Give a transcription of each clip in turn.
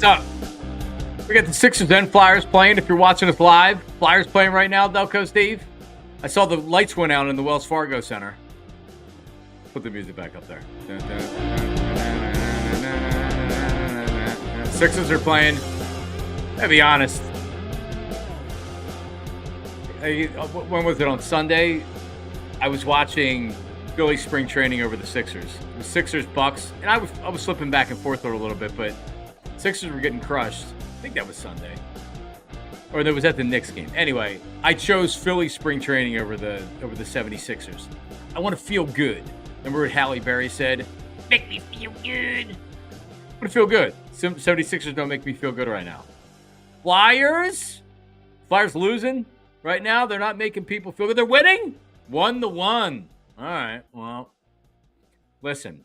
up? We got the Sixers and Flyers playing. If you're watching us live, Flyers playing right now, Delco Steve. I saw the lights went out in the Wells Fargo Center. Put the music back up there. Sixers are playing. I'll be honest. When was it, on Sunday? I was watching Philly spring training over the Sixers. The Sixers, Bucks, and I was slipping back and forth a little bit, but Sixers were getting crushed. I think that was Sunday. Or that was at the Knicks game. Anyway, I chose Philly spring training over the 76ers. I want to feel good. Remember what Halle Berry said? Make me feel good. I want to feel good. 76ers don't make me feel good right now. Flyers losing right now. They're not making people feel good. They're winning 1-1. All right, well, listen.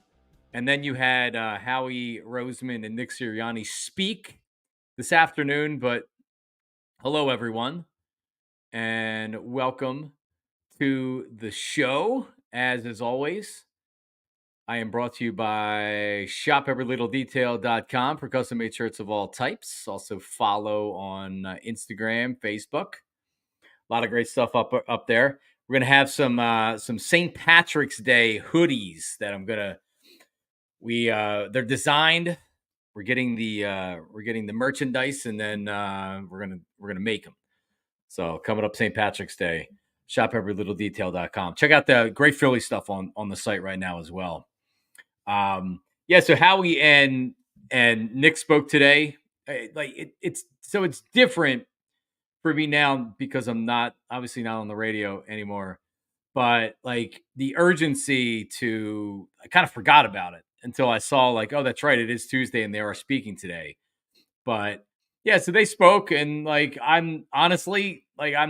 And then you had Howie, Roseman, and Nick Sirianni speak this afternoon. But hello, everyone, and welcome to the show. As always, I am brought to you by shopeverylittledetail.com for custom-made shirts of all types. Also follow on Instagram, Facebook. A lot of great stuff up there. We're gonna have some St. Patrick's Day hoodies that I'm gonna. They're designed. We're getting the merchandise, and then we're gonna make them. So coming up St. Patrick's Day, shopeverylittledetail.com. Check out the great Philly stuff on the site right now as well. So Howie and Nick spoke today. It's different for me now because I'm obviously not on the radio anymore. But like the urgency I kind of forgot about it until I saw oh, that's right, it is Tuesday and they are speaking today. But yeah, so they spoke, and I'm honestly I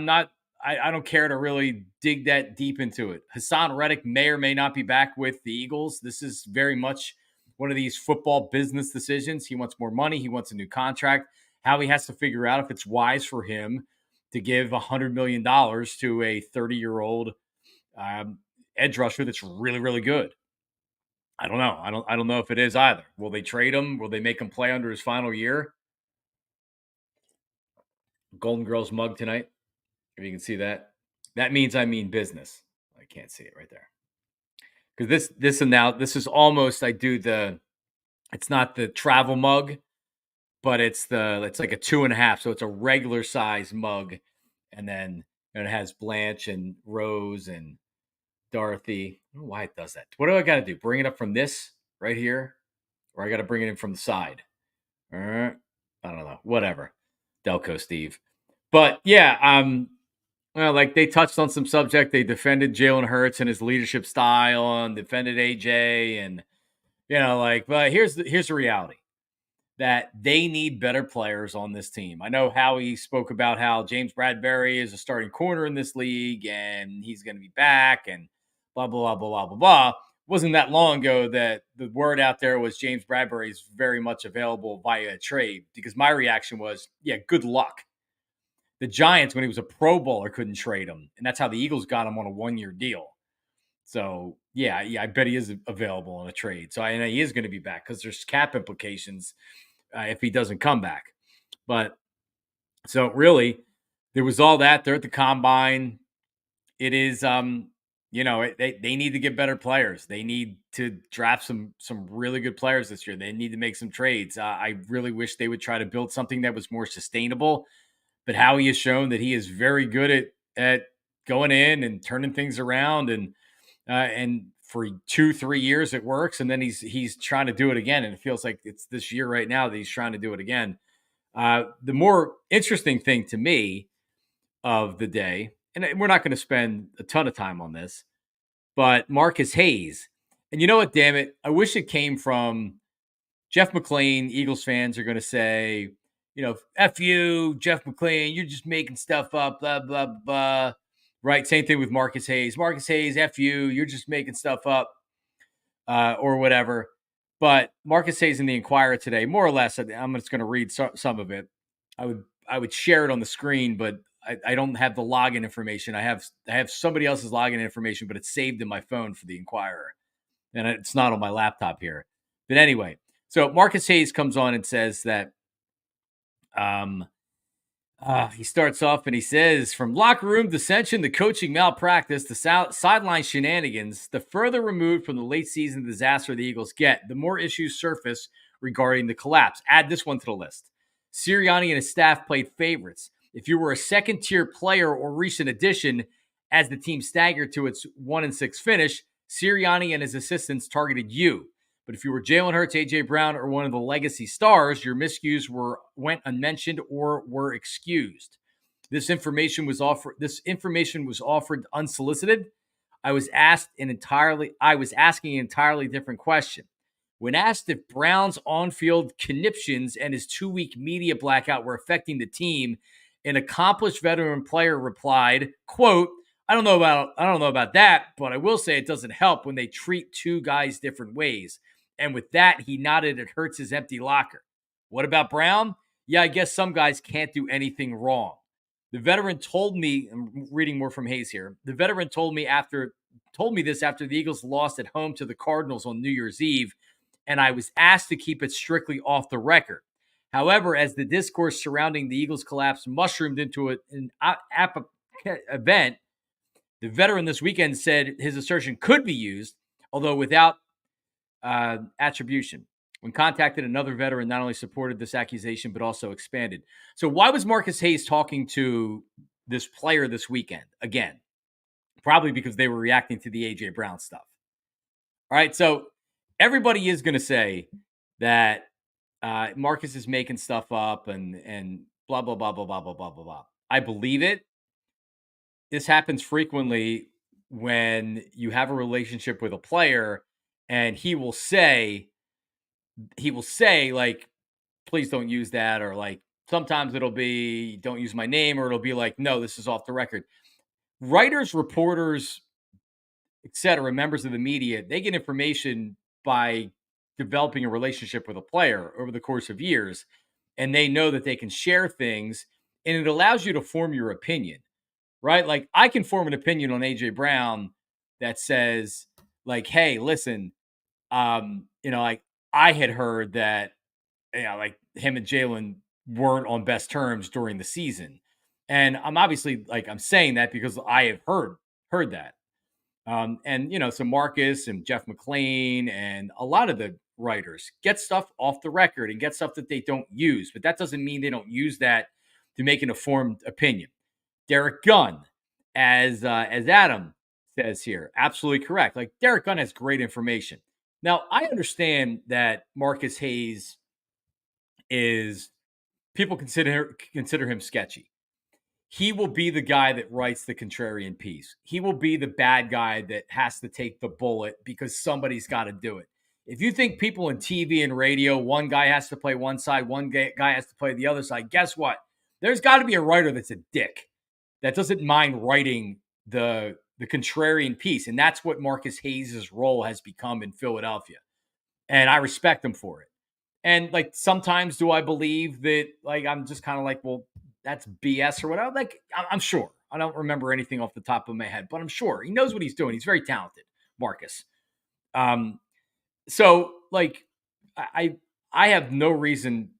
don't care to really dig that deep into it. Hassan Reddick may or may not be back with the Eagles. This is very much one of these football business decisions. He wants more money. He wants a new contract. Howie has to figure out if it's wise for him to give $100 million to a 30-year-old edge rusher that's really, really good. I don't know. I don't know if it is either. Will they trade him? Will they make him play under his final year? Golden Girls mug tonight. If you can see that, that means I mean business. I can't see it right there because this is almost it's not the travel mug, but it's like a 2.5, so it's a regular size mug, and then it has Blanche and Rose and Dorothy. I don't know why it does that. What do I got to do? Bring it up from this right here, or I got to bring it in from the side? I don't know. Whatever. Delco Steve. But yeah, they touched on some subject. They defended Jalen Hurts and his leadership style, and defended AJ, and but here's the reality. That they need better players on this team. I know Howie spoke about how James Bradbury is a starting corner in this league and he's going to be back and blah, blah, blah, blah, blah, blah. It wasn't that long ago that the word out there was James Bradbury is very much available via a trade, because my reaction was, yeah, good luck. The Giants, when he was a Pro Bowler, couldn't trade him. And that's how the Eagles got him on a 1-year deal. So, yeah, I bet he is available on a trade. So I know he is going to be back because there's cap implications if he doesn't come back. But so really, there was all that. They're at the combine. It is, they need to get better players. They need to draft some really good players this year. They need to make some trades. I really wish they would try to build something that was more sustainable. But Howie has shown that he is very good at going in and turning things around, and for 2-3 years it works, and then he's trying to do it again, and it feels like it's this year right now that he's trying to do it again. The more interesting thing to me of the day, and we're not going to spend a ton of time on this, but Marcus Hayes. And you know what, damn it, I wish it came from Jeff McClain. Eagles fans are going to say, F you, Jeff McClain, you're just making stuff up, blah, blah, blah. Right, same thing with Marcus Hayes. Marcus Hayes, F you, you're just making stuff up, or whatever. But Marcus Hayes in the Inquirer today, more or less, I'm just going to read some of it. I would share it on the screen, but I don't have the login information. I have somebody else's login information, but it's saved in my phone for the Inquirer, and it's not on my laptop here. But anyway, so Marcus Hayes comes on and says that Um, he starts off and he says, from locker room dissension to coaching malpractice to sideline shenanigans, the further removed from the late season disaster the Eagles get, the more issues surface regarding the collapse. Add this one to the list. Sirianni and his staff played favorites. If you were a second-tier player or recent addition, as the team staggered to its 1-6 finish, Sirianni and his assistants targeted you. But if you were Jalen Hurts, AJ Brown, or one of the legacy stars, your miscues went unmentioned or were excused. This information was offered unsolicited. I was asking an entirely different question. When asked if Brown's on-field conniptions and his 2-week media blackout were affecting the team, an accomplished veteran player replied, quote, I don't know about that, but I will say it doesn't help when they treat two guys different ways. And with that, he nodded at Hurts' empty locker. What about Brown? Yeah, I guess some guys can't do anything wrong. The veteran told me, I'm reading more from Hayes here. The veteran told me this after the Eagles lost at home to the Cardinals on New Year's Eve, and I was asked to keep it strictly off the record. However, as the discourse surrounding the Eagles' collapse mushroomed into an event, the veteran this weekend said his assertion could be used, although without attribution. When contacted, another veteran not only supported this accusation, but also expanded. So why was Marcus Hayes talking to this player this weekend? Again, probably because they were reacting to the AJ Brown stuff. All right, so everybody is going to say that Marcus is making stuff up and blah, blah, blah, blah, blah, blah, blah, blah, blah. I believe it. This happens frequently when you have a relationship with a player and he will say, like, please don't use that. Or like, sometimes it'll be, don't use my name, or it'll be like, no, this is off the record. Writers, reporters, etc., members of the media, they get information by developing a relationship with a player over the course of years. And they know that they can share things, and it allows you to form your opinion, right? Like, I can form an opinion on AJ Brown that says, like, hey, listen, like, I had heard that, like, him and Jalen weren't on best terms during the season. And I'm obviously, like, I'm saying that because I have heard that. And, so Marcus and Jeff McClain and a lot of the writers get stuff off the record and get stuff that they don't use, but that doesn't mean they don't use that to make an informed opinion. Derek Gunn, as Adam says here, absolutely correct. Like, Derek Gunn has great information. Now, I understand that Marcus Hayes people consider him sketchy. He will be the guy that writes the contrarian piece. He will be the bad guy that has to take the bullet because somebody's got to do it. If you think people in TV and radio, one guy has to play one side, one guy has to play the other side, guess what? There's got to be a writer that's a dick that doesn't mind writing the contrarian piece. And that's what Marcus Hayes' role has become in Philadelphia. And I respect him for it. And, like, sometimes do I believe that, like, I'm just kind of like, well, that's BS or whatever. Like, I'm sure. I don't remember anything off the top of my head, but I'm sure he knows what he's doing. He's very talented, Marcus. So, like, I have no reason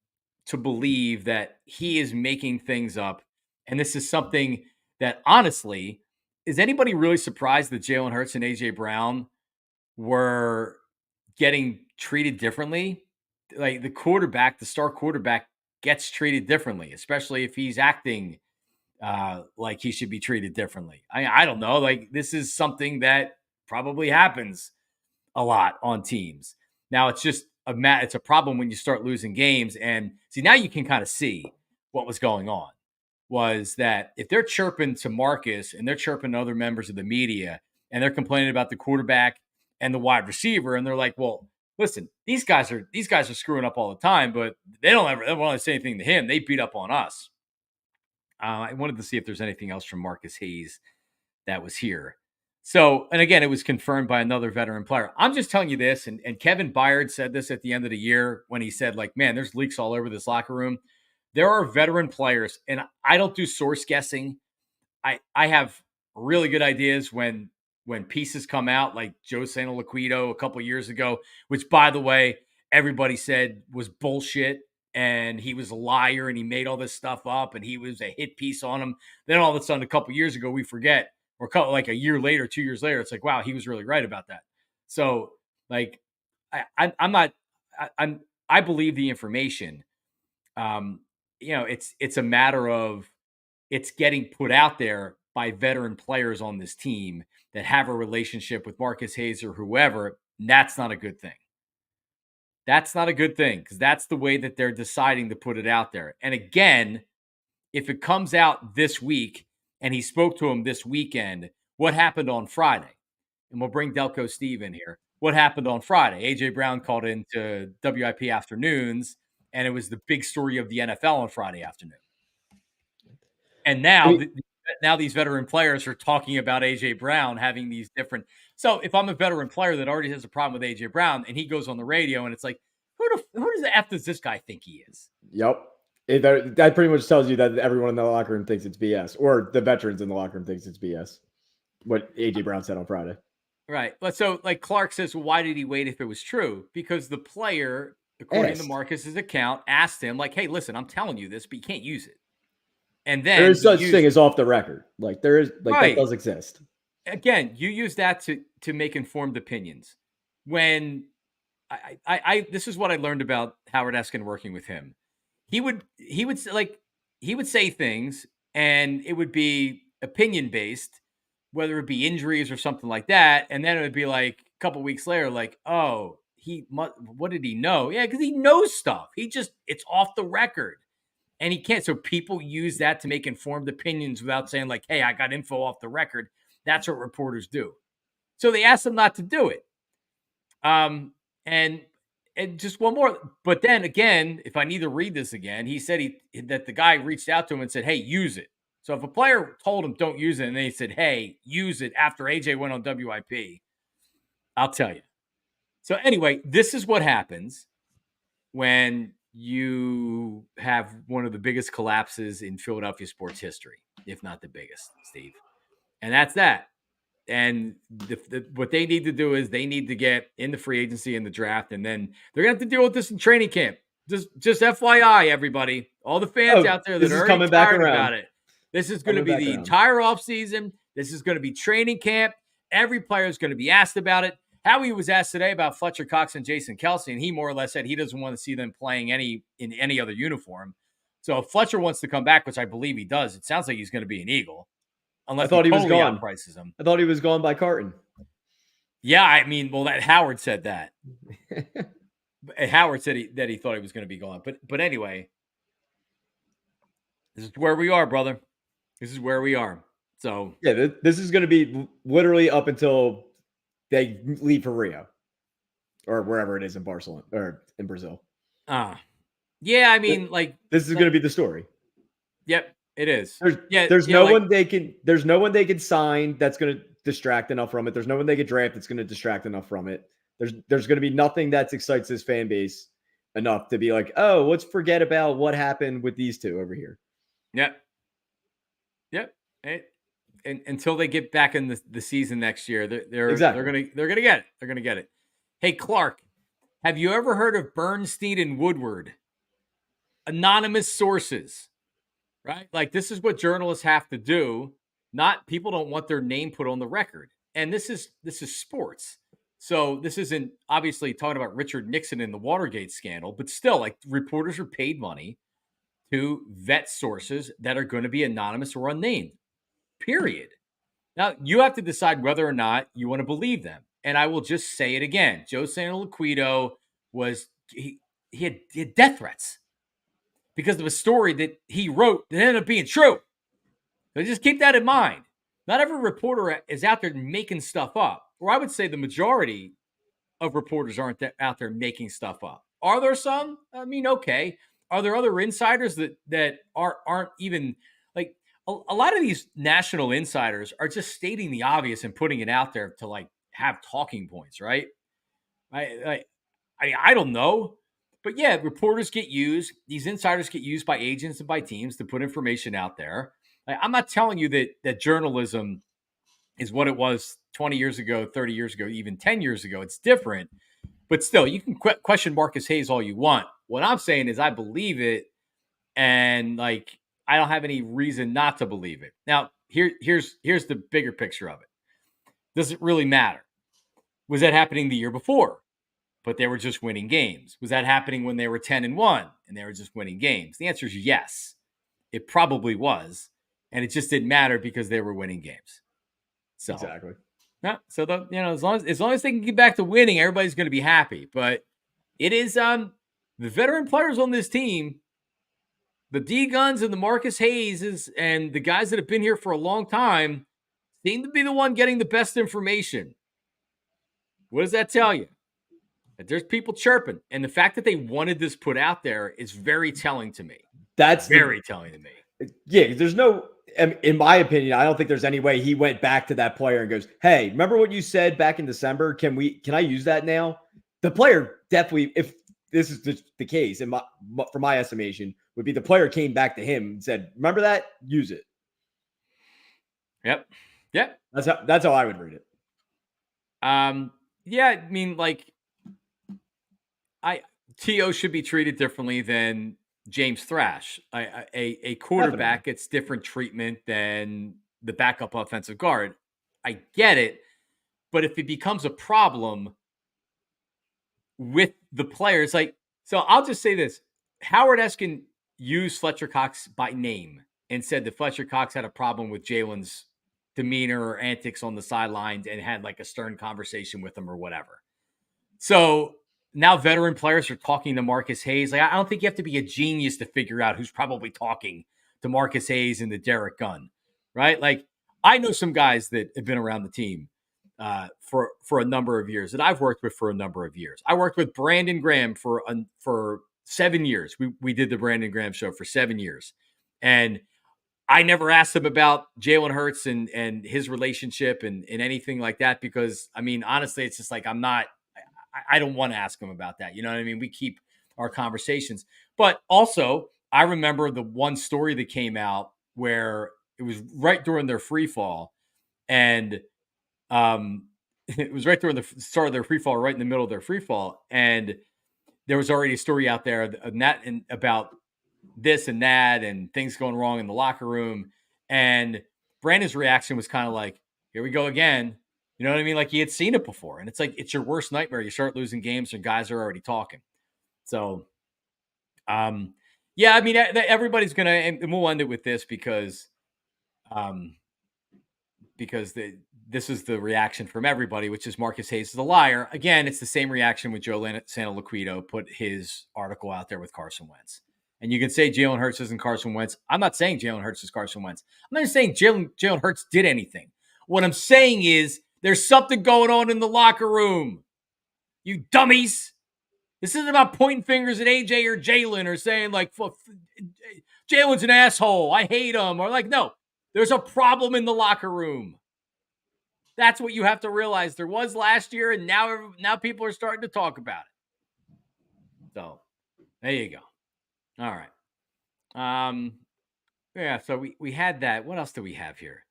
to believe that he is making things up. And this is something that, honestly, is anybody really surprised that Jalen Hurts and AJ Brown were getting treated differently? Like, the star quarterback gets treated differently, especially if he's acting like he should be treated differently. I don't know. Like, this is something that probably happens a lot on teams. Now, it's just it's a problem when you start losing games. And see, now you can kind of see what was going on. Was that if they're chirping to Marcus and they're chirping to other members of the media and they're complaining about the quarterback and the wide receiver, and they're like, well, listen, these guys are screwing up all the time, but they don't want to say anything to him. They beat up on us. I wanted to see if there's anything else from Marcus Hayes that was here. So, and again, it was confirmed by another veteran player. I'm just telling you this, and Kevin Byard said this at the end of the year when he said, like, man, there's leaks all over this locker room. There are veteran players, and I don't do source guessing. I have really good ideas when pieces come out, like Joe Santoliquito a couple years ago, which, by the way, everybody said was bullshit. and he was a liar and he made all this stuff up and he was a hit piece on him. Then all of a sudden, a couple years ago, we forget, or like a year later, 2 years later, it's like, wow, he was really right about that. So like, I'm not, I believe the information. It's a matter of it's getting put out there by veteran players on this team that have a relationship with Marcus Hayes or whoever. And that's not a good thing. That's not a good thing because that's the way that they're deciding to put it out there. And again, if it comes out this week and he spoke to him this weekend, what happened on Friday? And we'll bring Delco Steve in here. What happened on Friday? AJ Brown called into WIP Afternoons, and it was the big story of the NFL on Friday afternoon. And now, now these veteran players are talking about AJ Brown having these different. So if I'm a veteran player that already has a problem with AJ Brown, and he goes on the radio, and it's like, who does the F does this guy think he is? Yep. That pretty much tells you that everyone in the locker room thinks it's BS, or the veterans in the locker room thinks it's BS. What AJ Brown said on Friday. Right. But so like Clark says, well, why did he wait if it was true? Because the player, according to Marcus's account, asked him like, hey, listen, I'm telling you this, but you can't use it. And then there is such thing as off the record. Like there is that does exist. Again, you use that to make informed opinions. When I this is what I learned about Howard Eskin working with him. He would say things and it would be opinion based, whether it be injuries or something like that. And then it would be like a couple weeks later, like, oh, what did he know? Yeah, because he knows stuff. It's off the record. And he can't. So people use that to make informed opinions without saying like, hey, I got info off the record. That's what reporters do. So they asked him not to do it. And just one more. But then again, if I need to read this again, he said that the guy reached out to him and said, hey, use it. So if a player told him don't use it and they said, hey, use it after AJ went on WIP, I'll tell you. So anyway, this is what happens when you have one of the biggest collapses in Philadelphia sports history, if not the biggest, Steve. And that's that. And what they need to do is they need to get in the free agency and the draft, and then they're going to have to deal with this in training camp. Just FYI, everybody, all the fans out there that are already tired about it. This is going to be the entire offseason. This is going to be training camp. Every player is going to be asked about it. Howie was asked today about Fletcher Cox and Jason Kelsey, and he more or less said he doesn't want to see them playing in any other uniform. So if Fletcher wants to come back, which I believe he does, it sounds like he's going to be an Eagle. Unless I thought he was gone. Outprices him. I thought he was gone by Carton. Yeah, I mean, well, that Howard said that. Howard said that he thought he was going to be gone. But anyway, this is where we are, brother. This is where we are. So yeah, this is going to be literally up until they leave for Rio or wherever it is in Barcelona or in Brazil. Yeah, I mean, this is going to be the story. Yep, it is. There's no one they can sign that's going to distract enough from it. There's no one they can draft that's going to distract enough from it. There's going to be nothing that excites this fan base enough to be like, oh, let's forget about what happened with these two over here. Yep. And until they get back in the season next year, they're gonna get it. They're gonna get it. Hey, Clark, have you ever heard of Bernstein and Woodward? Anonymous sources, right? Like this is what journalists have to do. Not people don't want their name put on the record, and this is sports. So this isn't obviously talking about Richard Nixon and the Watergate scandal, but still, like reporters are paid money to vet sources that are going to be anonymous or unnamed. Period. Now, you have to decide whether or not you want to believe them. And I will just say it again. Joe Santoliquito he had death threats because of a story that he wrote that ended up being true. So just keep that in mind. Not every reporter is out there making stuff up. Or I would say the majority of reporters aren't out there making stuff up. Are there some? I mean, okay. Are there other insiders that aren't even like a lot of these national insiders are just stating the obvious and putting it out there to like have talking points, right? I don't know, but yeah, reporters get used. These insiders get used by agents and by teams to put information out there. I'm not telling you that journalism is what it was 20 years ago, 30 years ago, even 10 years ago. It's different. But still, you can question Marcus Hayes all you want. What I'm saying is I believe it, and like I don't have any reason not to believe it. Now, here's the bigger picture of it. Does it really matter? Was that happening the year before? But they were just winning games. Was that happening when they were 10-1 and they were just winning games? The answer is yes. It probably was, and it just didn't matter because they were winning games. So exactly. yeah. So as long as they can get back to winning, everybody's going to be happy. But it is the veteran players on this team, the D Guns and the Marcus Hayeses and the guys that have been here for a long time, seem to be the one getting the best information. What does that tell you? That there's people chirping, and the fact that they wanted this put out there is very telling to me. That's very telling to me. Yeah, there's no, in my opinion, I don't think there's any way he went back to that player and goes, "Hey, remember what you said back in December? Can I use that now?" The player definitely, if this is the case, for my estimation, would be the player came back to him and said, "Remember that? Use it." Yep. That's how I would read it. Yeah, I mean, like, T.O. should be treated differently than James Thrash. A quarterback gets different treatment than the backup offensive guard. I get it, but if it becomes a problem with the players, like, so I'll just say this: Howard Eskin used Fletcher Cox by name and said that Fletcher Cox had a problem with Jalen's demeanor or antics on the sidelines and had like a stern conversation with him or whatever. So now veteran players are talking to Marcus Hayes. Like, I don't think you have to be a genius to figure out who's probably talking to Marcus Hayes and the Derek Gunn, right? Like, I know some guys that have been around the team for a number of years that I've worked with for a number of years. I worked with Brandon Graham for 7 years. We did the Brandon Graham show for 7 years. And I never asked him about Jalen Hurts and his relationship and anything like that because, I mean, honestly, it's just like I don't want to ask him about that. You know what I mean? We keep our conversations. But also, I remember the one story that came out where it was right during their free fall. And it was right during the start of their free fall, right in the middle of their free fall. And there was already a story out there about this and that and things going wrong in the locker room. And Brandon's reaction was kind of like, here we go again. You know what I mean? Like he had seen it before. And it's like, it's your worst nightmare. You start losing games and guys are already talking. So, yeah, I mean, everybody's going to, and we'll end it with this because this is the reaction from everybody, which is Marcus Hayes is a liar. Again, it's the same reaction with Joe Santoliquito put his article out there with Carson Wentz. And you can say Jalen Hurts isn't Carson Wentz. I'm not saying Jalen Hurts is Carson Wentz. I'm not saying Jalen Hurts did anything. What I'm saying is there's something going on in the locker room. You dummies. This isn't about pointing fingers at AJ or Jalen or saying like, Jalen's an asshole. I hate him. Or like, no, there's a problem in the locker room. That's what you have to realize. There was last year, and now people are starting to talk about it. So there you go. All right. Yeah, so we had that. What else do we have here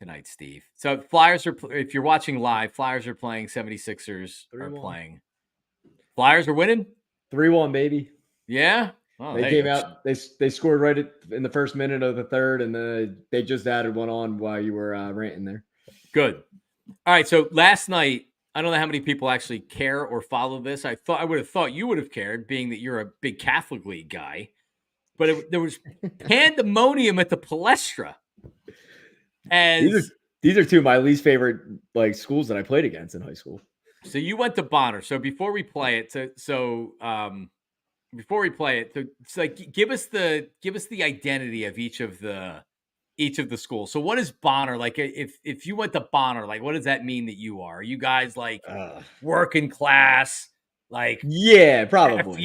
tonight, Steve? So Flyers are, if you're watching live, Flyers are playing, 76ers are playing. Flyers are winning? 3-1, baby. Yeah? Oh, they came out, they scored right in the first minute of the third, and they just added one on while you were ranting there. Good. All right, so last night, I don't know how many people actually care or follow this. I would have thought you would have cared, being that you're a big Catholic League guy. But there was pandemonium at the Palestra. These are two of my least favorite schools that I played against in high school. So you went to Bonner. So before we play it, it's like give us the identity of each of the schools. So what is Bonner? Like if you went to Bonner, like what does that mean that you are? Are you guys like working class? Like yeah, probably.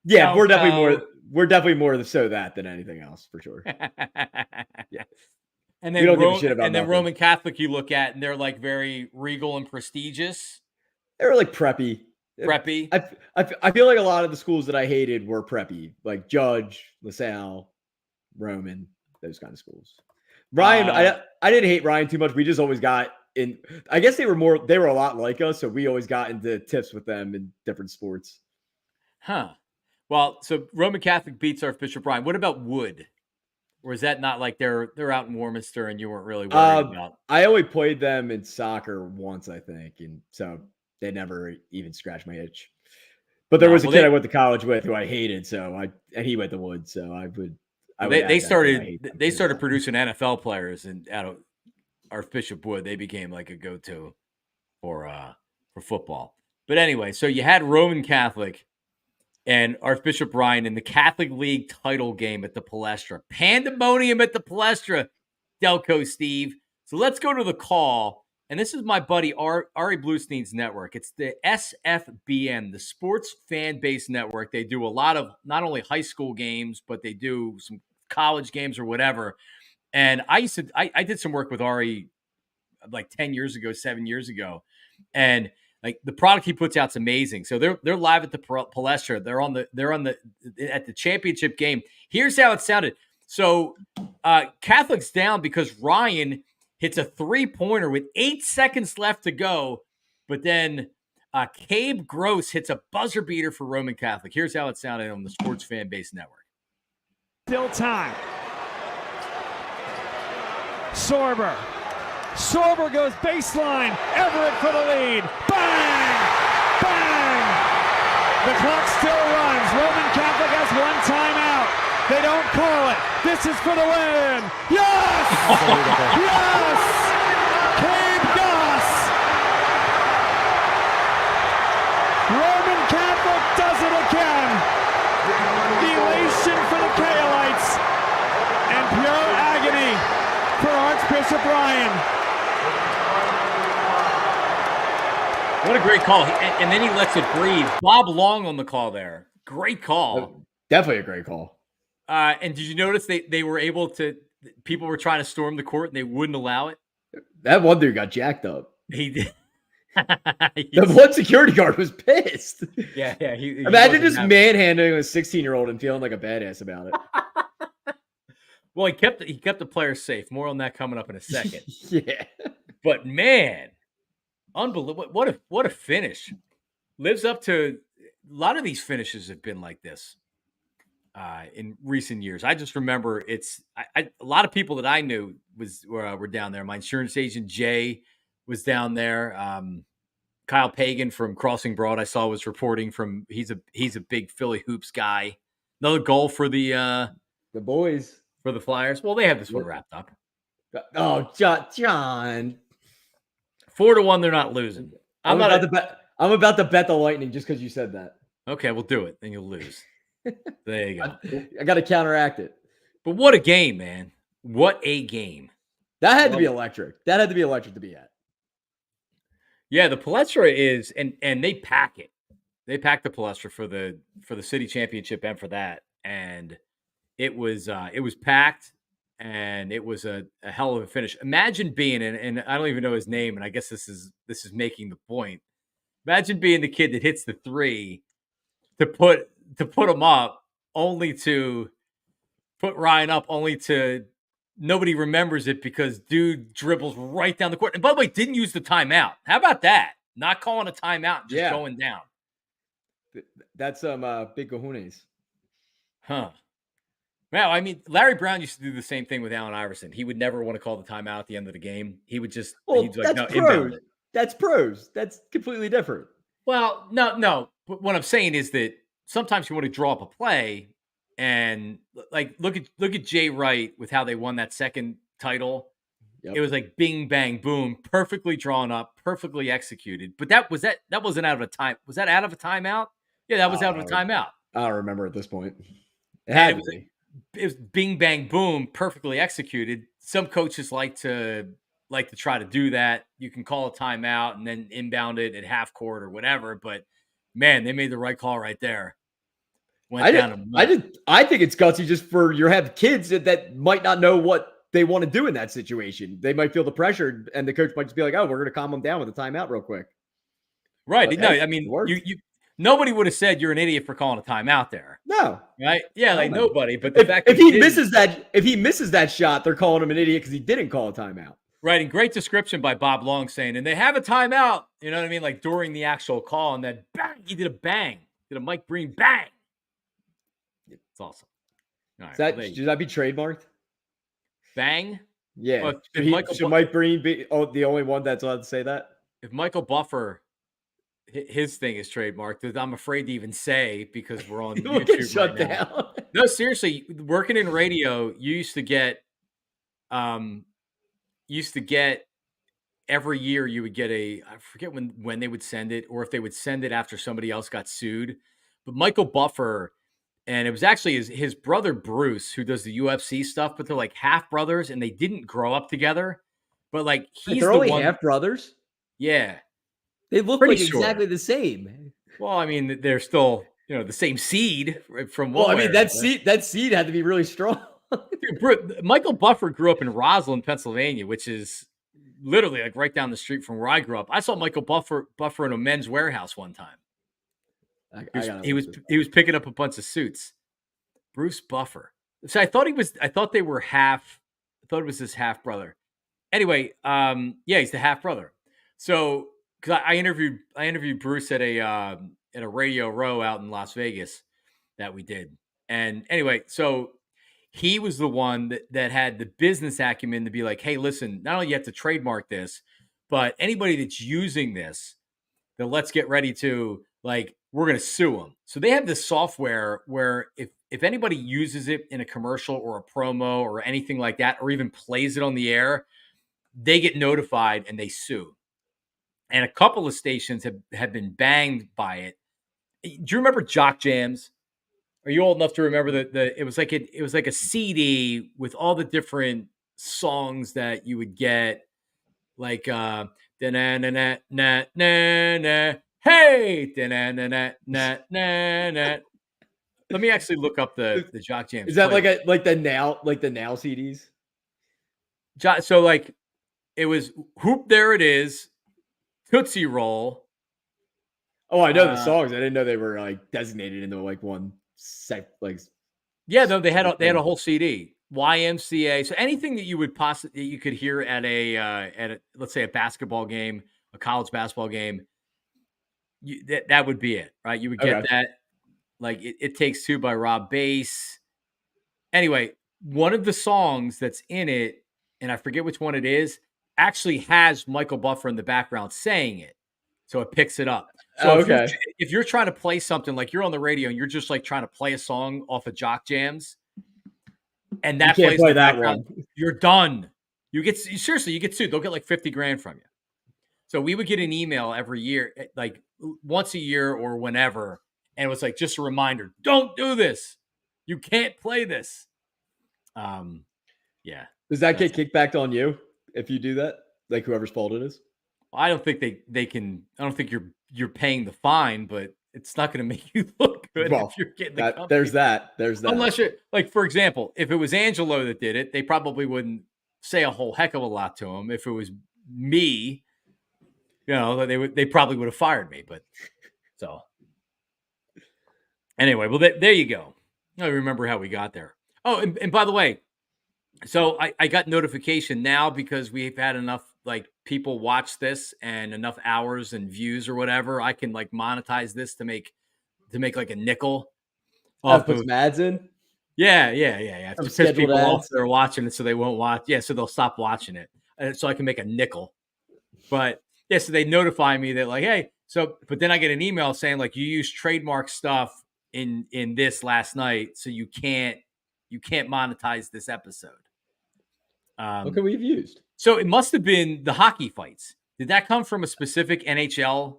Yeah, we're definitely more so that than anything else for sure. Yeah. And then, don't give a shit about nothing. Roman Catholic you look at and they're like very regal and prestigious. They were like preppy. Preppy. I feel like a lot of the schools that I hated were preppy, like Judge, LaSalle, Roman, those kind of schools. Ryan, I didn't hate Ryan too much. We just always got I guess they were a lot like us, so we always got into tips with them in different sports. Huh. Well, so Roman Catholic beats Archbishop Brian. What about Wood? Or is that not like they're out in Warminster and you weren't really worried about? I only played them in soccer once, I think, and so they never even scratched my itch. But there was a kid I went to college with who I hated, and he went to Wood, so I would. They started producing NFL players, and out of Archbishop Wood, they became like a go-to for football. But anyway, so you had Roman Catholic and Archbishop Brian in the Catholic League title game at the Palestra. Pandemonium at the Palestra, Delco Steve. So let's go to the call. And this is my buddy Ari Bluestein's network. It's the SFBN, the Sports Fan Base Network. They do a lot of not only high school games, but they do some college games or whatever. And I did some work with Ari like 10 years ago, 7 years ago. And like the product he puts out is amazing. So they're live at the Palestra. They're at the championship game. Here's how it sounded. So Catholic's down because Ryan hits a 3-pointer with 8 seconds left to go. But then Cabe Gross hits a buzzer beater for Roman Catholic. Here's how it sounded on the Sports Fan Base Network. Still time. Sorber goes baseline. Everett for the lead. Bang! Bang! The clock still runs. Roman Catholic has one timeout. They don't call it. This is for the win. Yes! Yes! Cabe Goss! Roman Catholic does it again. Elation for the Kaolites and pure agony for Archbishop Brian. What a great call. And then he lets it breathe. Bob Long on the call there. Great call. Definitely a great call. And did you notice they were able to, people were trying to storm the court and they wouldn't allow it? That one dude got jacked up. He did. The one security guard was pissed. Yeah. Imagine just manhandling a 16-year-old and feeling like a badass about it. Well, he kept the players safe. More on that coming up in a second. Yeah. But man, unbelievable. What a finish. Lives up to a lot of these finishes have been like this in recent years. I just remember a lot of people that I knew were down there. My insurance agent Jay was down there. Kyle Pagan from Crossing Broad I saw was reporting from. He's a big Philly hoops guy. Another goal for the boys, for the Flyers. Well, they have this one wrapped up. Oh, John. 4-1, they're not losing. I'm about to bet the Lightning just because you said that. Okay, we'll do it. Then you'll lose. There you go. I got to counteract it. But what a game, man. What a game. That had to be electric. That had to be electric to be at. Yeah, the Palestra is, and they pack it. They pack the Palestra for the city championship and for that. And it was packed, and it was a hell of a finish. Imagine being, and I don't even know his name, and I guess this is making the point. Imagine being the kid that hits the three to put him up, only to put Ryan up, only to nobody remembers it because dude dribbles right down the court. And by the way, didn't use the timeout. How about that? Not calling a timeout, just going down. That's big cojones. Huh. Well, I mean, Larry Brown used to do the same thing with Allen Iverson. He would never want to call the timeout at the end of the game. He would just, he'd like, no, inbound it. That's pros. That's completely different. Well, no. But what I'm saying is that sometimes you want to draw up a play, and like look at Jay Wright with how they won that second title. Yep. It was like bing bang boom, perfectly drawn up, perfectly executed. But that wasn't out of a time. Was that out of a timeout? Yeah, that was out of a timeout. I don't remember at this point. It was bing bang boom, perfectly executed. Some coaches like to try to do that. You can call a timeout and then inbound it at half court or whatever. But man, they made the right call right there. I think it's gutsy just for you have kids that might not know what they want to do in that situation. They might feel the pressure, and the coach might just be like, "Oh, we're going to calm them down with a timeout real quick." Right? But no, I mean, nobody would have said you're an idiot for calling a timeout there. No, right? Yeah, like nobody. But the fact if he misses that shot, they're calling him an idiot because he didn't call a timeout. Right, great description by Bob Long saying, and they have a timeout. You know what I mean? Like during the actual call, and then bang, he did a bang. Did a Mike Breen bang. It's awesome. All right. Should that be trademarked? Bang? Yeah. Well, should Mike Breen be the only one that's allowed to say that? If Michael Buffer, his thing is trademarked, that I'm afraid to even say because we're on We'll YouTube get shut right down. now. No, seriously, working in radio, you used to get every year you would get I forget when they would send it or if they would send it after somebody else got sued. But Michael Buffer, and it was actually his brother Bruce who does the UFC stuff, but they're like half brothers and they didn't grow up together. But like they're only half brothers. Yeah. They look like exactly the same. Well, I mean, they're still, the same seed from one. Well, I mean, that seed had to be really strong. Michael Buffer grew up in Roseland, Pennsylvania, which is literally like right down the street from where I grew up. I saw Michael Buffer in a Men's Warehouse one time. He was picking up a bunch of suits. Bruce Buffer. So I thought they were half. I thought it was his half brother. Anyway, he's the half brother. So because I interviewed Bruce at a Radio Row out in Las Vegas that we did, and anyway, so he was the one that had the business acumen to be like, hey, listen, not only you have to trademark this, but anybody that's using this, then let's get ready to we're going to sue them. So they have this software where if anybody uses it in a commercial or a promo or anything like that, or even plays it on the air, they get notified and they sue. And a couple of stations have been banged by it. Do you remember Jock Jams? Are you old enough to remember that it was like a CD with all the different songs that you would get, like da na na na na na na hey da na na na na na na. Let me actually look up the Jock Jams. Is that like the now CDs? So it was Hoop There It Is, Tootsie Roll. Oh, I know the songs. I didn't know they were designated into one set. Yeah, no, they had a whole CD. YMCA. So anything that you would you could hear at a let's say a basketball game, a college basketball game, that would be it, right? You would get that. Like it Takes Two by Rob Bass. Anyway, one of the songs that's in it, and I forget which one it is, actually has Michael Buffer in the background saying it. So it picks it up. So if you're trying to play something, like you're on the radio and you're just trying to play a song off of Jock Jams, and that plays in the background, you're done. You get sued. They'll get $50,000 from you. So we would get an email every year, once a year or whenever, and it was just a reminder: don't do this. You can't play this. Yeah. Does that get kicked back on you if you do that? Whoever's fault it is? I don't think they can. I don't think you're paying the fine, but it's not going to make you look good if you're getting the company. There's that. Unless you're for example, if it was Angelo that did it, they probably wouldn't say a whole heck of a lot to him. If it was me, they probably would have fired me. But so anyway, well, there you go. I remember how we got there. Oh, and by the way, so I got notification now because we've had enough people watch this and enough hours and views or whatever. I can monetize this to make a nickel. Puts Mads in. Yeah. To piss people off, they're watching it, so they won't watch. Yeah, so they'll stop watching it, and so I can make a nickel. But yeah, so they notify me that hey, but then I get an email saying you used trademark stuff in this last night, so you can't monetize this episode. What could we have used? So it must have been the hockey fights. Did that come from a specific NHL?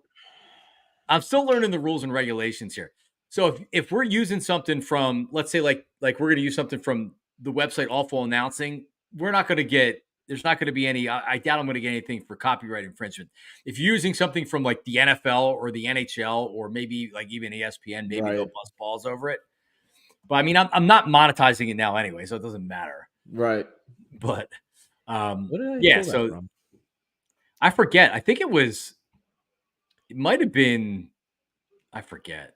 I'm still learning the rules and regulations here. So if we're using something from, let's say we're going to use something from the website Awful Announcing, we're not going to get, there's not going to be any, I doubt I'm going to get anything for copyright infringement. If you're using something from the NFL or the NHL or maybe even ESPN, maybe they'll bust balls over it. But I mean, I'm not monetizing it now anyway, so it doesn't matter. Right. But what did I pull that from? I forget. I think it might have been, I forget.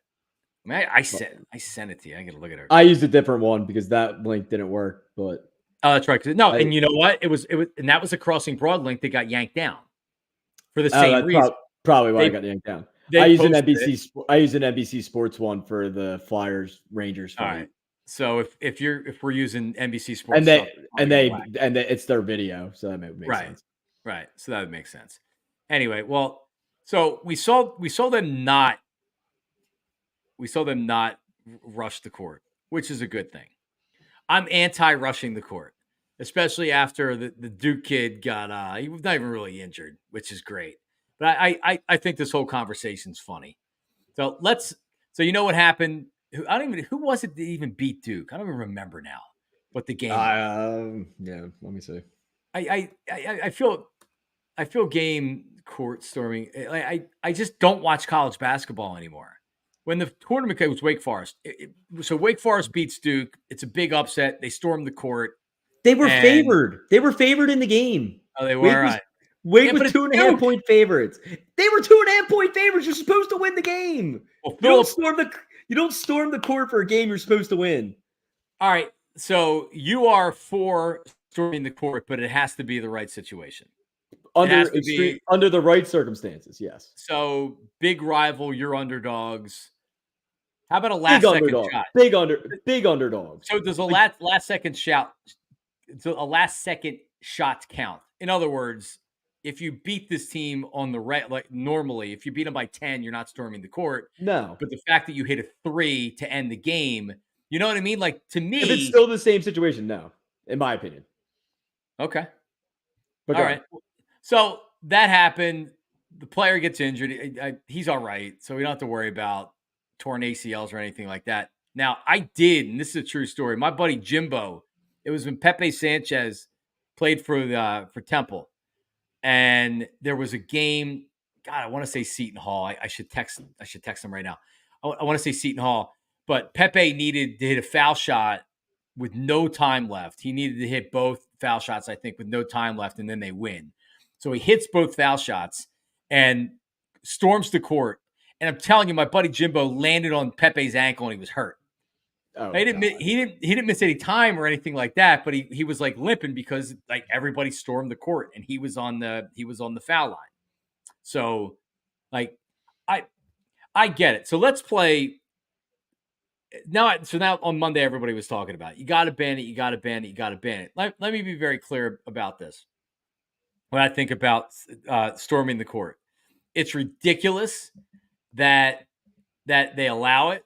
I sent it to you. I got to look at it. I used a different one because that link didn't work, but Oh, that's right. No, and you know what? It was, and that was a crossing broad link that got yanked down for the same reason. Probably why I got yanked down. I use an NBC Sports one for the Flyers Rangers fight. All right. So if we're using NBC Sports, and it's their video, so that makes sense. Right. So that would make sense. Anyway, well, so we saw them not rush the court, which is a good thing. I'm anti-rushing the court, especially after the Duke kid got he was not even really injured, which is great. But I think this whole conversation's funny. So you know what happened? Who was it that even beat Duke? I don't even remember now what the game was. Yeah, let me see. I feel game court storming. I just don't watch college basketball anymore. When the tournament was Wake Forest, so Wake Forest beats Duke. It's a big upset. They stormed the court. They were favored. They were favored in the game. Oh, they were. Wake was 2.5 point favorites. They were 2.5 point favorites. You're supposed to win the game. Well, you don't storm the court for a game you're supposed to win. All right. So you are for storming the court, but it has to be the right situation. Under the right circumstances, yes. So big rival, you're underdogs. How about a last second shot? Big underdogs. So does a last second shot? So a last second shot count? In other words, if you beat this team on the right, like normally, if you beat them by 10, you're not storming the court. No. But the fact that you hit a 3 to end the game, you know what I mean? Like, to me, if it's still the same situation, no, in my opinion. Okay. All right. So that happened. The player gets injured. He's all right. So we don't have to worry about torn ACLs or anything like that. Now, I did, and this is a true story. My buddy Jimbo, it was when Pepe Sanchez played for Temple. And there was a game. God, I want to say Seton Hall. I should text him right now. I want to say Seton Hall. But Pepe needed to hit a foul shot with no time left. He needed to hit both foul shots, I think, with no time left, and then they win. So he hits both foul shots and storms the court. And I'm telling you, my buddy Jimbo landed on Pepe's ankle and he was hurt. Oh, he didn't miss any time or anything like that, but he was like limping because like everybody stormed the court and he was on the foul line. So like I get it. So let's play now. So now on Monday, everybody was talking about it. You got to ban it. You got to ban it. You got to ban it. Let me be very clear about this. When I think about storming the court, it's ridiculous that they allow it.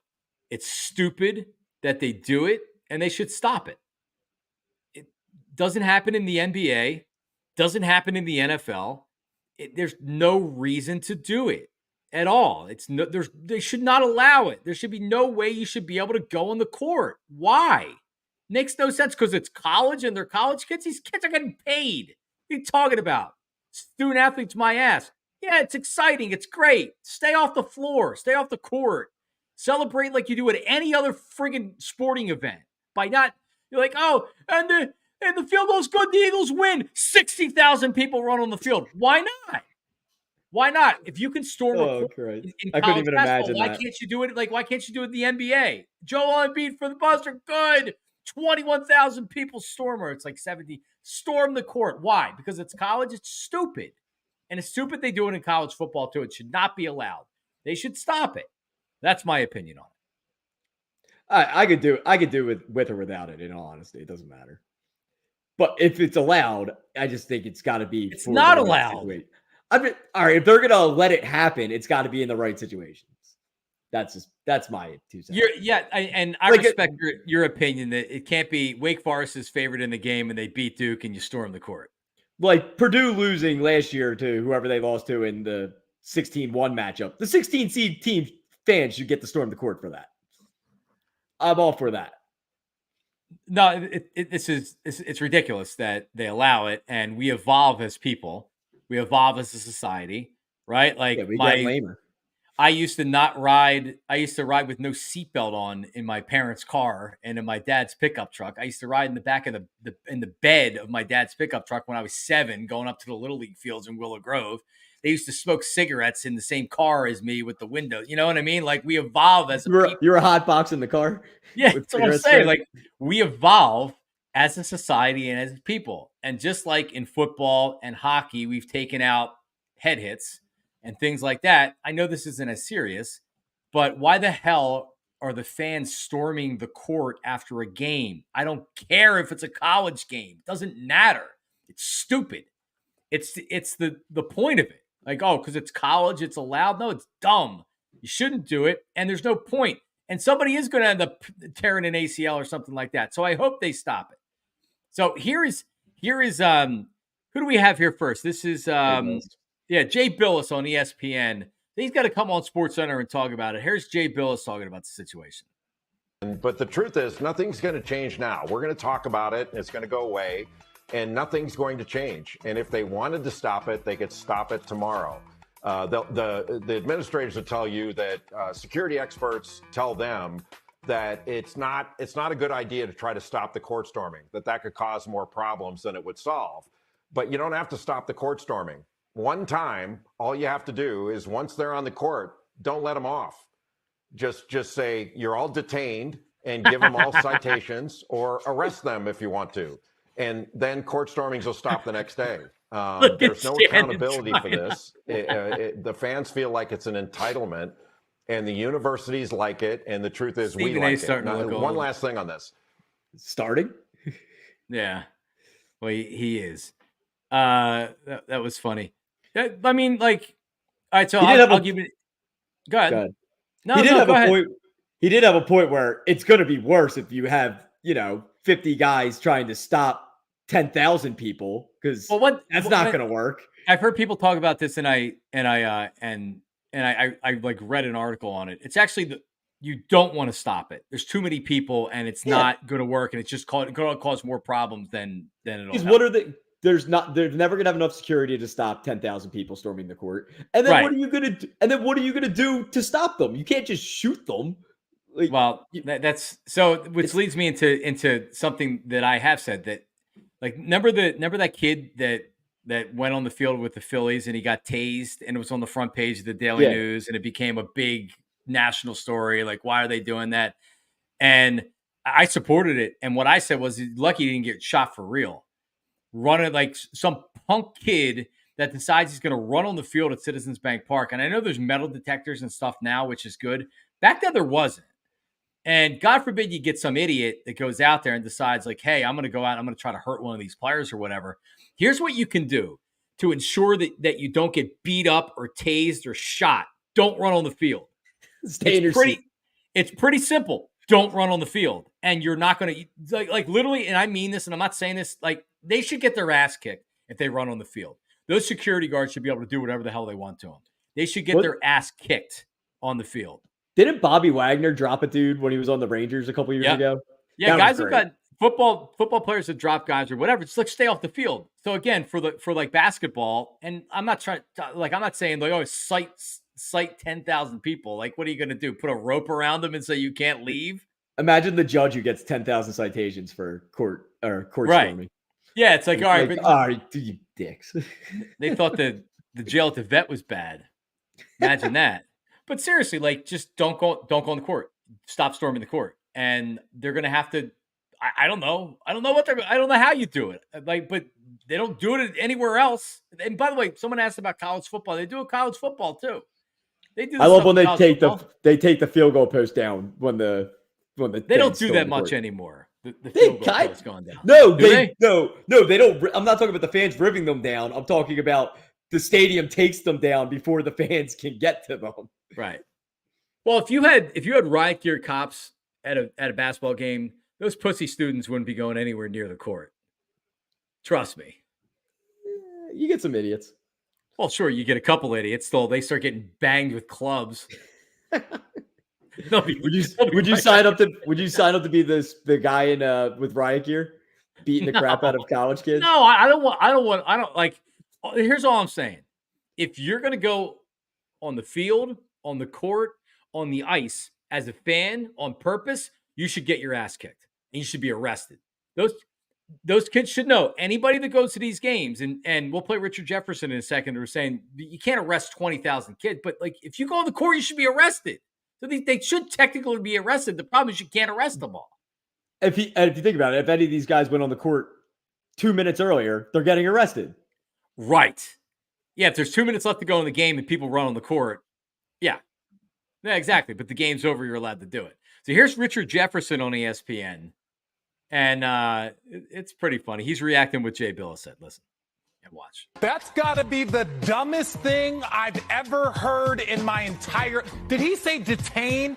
It's stupid that they do it, and they should stop it. It doesn't happen in the NBA, doesn't happen in the NFL. There's no reason to do it at all. They should not allow it. There should be no way you should be able to go on the court. Why? Makes no sense because it's college and they're college kids. These kids are getting paid. What are you talking about? Student athletes, my ass. Yeah, it's exciting. It's great. Stay off the floor. Stay off the court. Celebrate like you do at any other friggin' sporting event. By not, you're like, oh, and the field goal's good. The Eagles win. 60,000 people run on the field. Why not? Why not? If you can storm a court in I couldn't even imagine why can't you do it? Like, why can't you do it in the NBA? Joel Embiid for the Buster. Good. 21,000 people stormer. It's like 70. Storm the court. Why? Because it's college. It's stupid. And it's stupid they do it in college football too. It should not be allowed. They should stop it. That's my opinion on it. I could do it with or without it, in all honesty. It doesn't matter. But if it's allowed, I just think it's got to be. It's not allowed. All right, if they're going to let it happen, it's got to be in the right situations. That's my 2 cents. I respect your opinion that it can't be Wake Forest is favored in the game and they beat Duke and you storm the court. Like Purdue losing last year to whoever they lost to in the 16-1 matchup. The 16 seed team fans should get to storm the court for that. I'm all for that. No, it's ridiculous that they allow it, and we evolve as people. We evolve as a society, right? Like we get lamer. I used to ride with no seatbelt on in my parents' car and in my dad's pickup truck. I used to ride in the back of the bed of my dad's pickup truck when I was 7, going up to the Little League fields in Willow Grove. They used to smoke cigarettes in the same car as me with the window. You know what I mean? Like we evolve as you're a hot box in the car. Yeah, that's what I'm saying. Like we evolve as a society and as people. And just like in football and hockey, we've taken out head hits and things like that. I know this isn't as serious, but why the hell are the fans storming the court after a game? I don't care if it's a college game. It doesn't matter. It's stupid. It's the point of it. Like, oh, because it's college, it's allowed. No, it's dumb. You shouldn't do it, and there's no point. And somebody is going to end up tearing an ACL or something like that. So I hope they stop it. So here is who do we have here first? This is Jay Billis on ESPN. He's got to come on SportsCenter and talk about it. Here's Jay Billis talking about the situation. But the truth is, nothing's going to change now. We're going to talk about it. It's going to go away, and nothing's going to change. And if they wanted to stop it, they could stop it tomorrow. The administrators will tell you that security experts tell them that it's not a good idea to try to stop the court storming, that could cause more problems than it would solve. But you don't have to stop the court storming. One time, all you have to do is once they're on the court, don't let them off. Just say you're all detained and give them all citations or arrest them if you want to. And then court stormings will stop the next day. There's no accountability for this. The fans feel like it's an entitlement, and the universities like it. And the truth is, we like it. Now, one last thing on this. Starting? Yeah. Well, he is. That was funny. I mean, like, all right, so I'll give it. Go ahead. No, he did have go a ahead. point. He did have a point where it's going to be worse if you have, 50 guys trying to stop 10,000 people, because that's not going to work. I've heard people talk about this, and I like read an article on it. It's actually you don't want to stop it. There's too many people, and it's not going to work, and it's just going to cause more problems than it'll. Because what are they're never going to have enough security to stop 10,000 people storming the court. And then what are you going to do? And then what are you going to do to stop them? You can't just shoot them. Like, well, that's so. Which leads me into something that I have said that, like, remember that kid that went on the field with the Phillies and he got tased, and it was on the front page of the Daily News, and it became a big national story. Like, why are they doing that? And I supported it. And what I said was, he's lucky he didn't get shot for real. Running like some punk kid that decides he's going to run on the field at Citizens Bank Park. And I know there's metal detectors and stuff now, which is good. Back then there wasn't. And God forbid you get some idiot that goes out there and decides, like, hey, I'm going to go out, I'm going to try to hurt one of these players or whatever. Here's what you can do to ensure that you don't get beat up or tased or shot. Don't run on the field. It's pretty simple. Don't run on the field. And you're not going to, like literally, and I mean this, and I'm not saying this, like, they should get their ass kicked if they run on the field. Those security guards should be able to do whatever the hell they want to them. They should get their ass kicked on the field. Didn't Bobby Wagner drop a dude when he was on the Rangers a couple years ago? Yeah, guys have got football players that drop guys or whatever. Just like stay off the field. So again, for like basketball, and I'm not trying to, like, I'm not saying like, oh, cite 10,000 people. Like, what are you going to do? Put a rope around them and say you can't leave? Imagine the judge who gets 10,000 citations for court storming. Yeah, it's like, all right, but all right, you dicks. They thought the jail at the vet was bad. Imagine that. But seriously, like, just don't go on the court. Stop storming the court, and they're gonna have to. I don't know. I don't know how you do it. Like, but they don't do it anywhere else. And by the way, someone asked about college football. They do it college football too. They do. I love when they take the field goal post down when they don't do that much anymore. The field goal post gone down. No, they don't. I'm not talking about the fans ripping them down. I'm talking about the stadium takes them down before the fans can get to them. Right. Well, if you had riot gear cops at a basketball game, those pussy students wouldn't be going anywhere near the court. Trust me. You get some idiots. Well, sure, you get a couple idiots. Still, they start getting banged with clubs. Would you sign up to be the guy in with riot gear beating the crap out of college kids? No, I don't want. Here's all I'm saying. If you're going to go on the field, on the court, on the ice as a fan on purpose, you should get your ass kicked and you should be arrested. Those kids should know. Anybody that goes to these games, and we'll play Richard Jefferson in a second, who's saying you can't arrest 20,000 kids, but like if you go on the court, you should be arrested. So they should technically be arrested. The problem is you can't arrest them all. if you think about it, if any of these guys went on the court 2 minutes earlier, they're getting arrested. Right. Yeah, if there's 2 minutes left to go in the game and people run on the court, yeah, exactly. But the game's over, you're allowed to do it. So here's Richard Jefferson on ESPN, and it's pretty funny. He's reacting with Jay Billis said. Listen and watch. That's got to be the dumbest thing I've ever heard in my entire... Did he say detain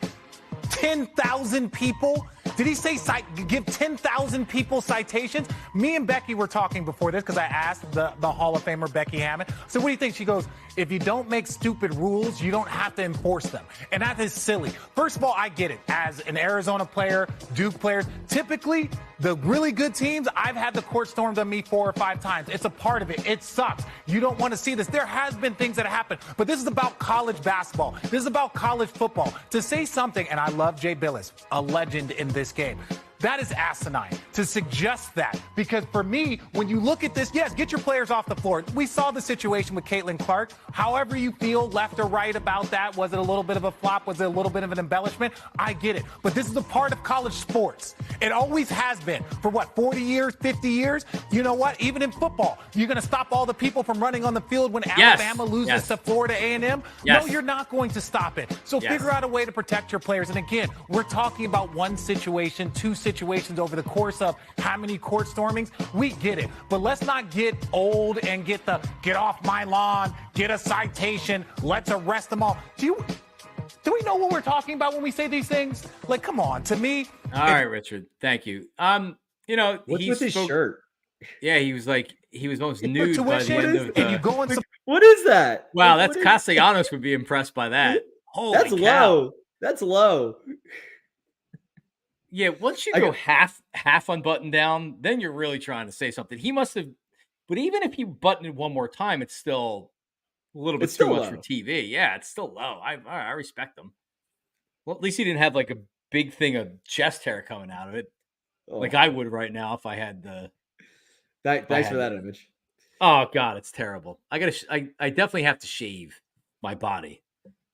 10,000 people? Did he say give 10,000 people citations? Me and Becky were talking before this because I asked the Hall of Famer Becky Hammond. So what do you think? She goes, if you don't make stupid rules, you don't have to enforce them. And that is silly. First of all, I get it. As an Arizona player, Duke players, typically the really good teams, I've had the court stormed on me 4 or 5 times. It's a part of it. It sucks. You don't want to see this. There has been things that have happened, but this is about college basketball. This is about college football. To say something, and I love Jay Billis, a legend in this game. That is asinine to suggest that, because for me, when you look at this, yes, get your players off the floor. We saw the situation with Caitlin Clark. However you feel, left or right about that, was it a little bit of a flop? Was it a little bit of an embellishment? I get it. But this is a part of college sports. It always has been. For what, 40 years, 50 years? You know what? Even in football, you're going to stop all the people from running on the field when Alabama loses to Florida A&M? Yes. No, you're not going to stop it. So figure out a way to protect your players. And again, we're talking about one situation, 2 situations over the course of how many court stormings. We get it. But let's not get old and get off my lawn, get a citation, let's arrest them all. Do we know what we're talking about when we say these things? Like, come on. To me. All right, Richard. Thank you. You know, what's with his shirt? Yeah, he was almost nude by the end of and you go in some... What is that? Wow, that's Castellanos would be impressed by that. Holy that's cow. low. That's low. Yeah, once you go half unbuttoned down, then you're really trying to say something. He must have, but even if he buttoned it one more time, it's still a little bit too much for TV. Yeah, it's still low. I respect him. Well, at least he didn't have like a big thing of chest hair coming out of it, like I would right now if I had the. Thanks for that image. Oh God, it's terrible. I definitely have to shave my body,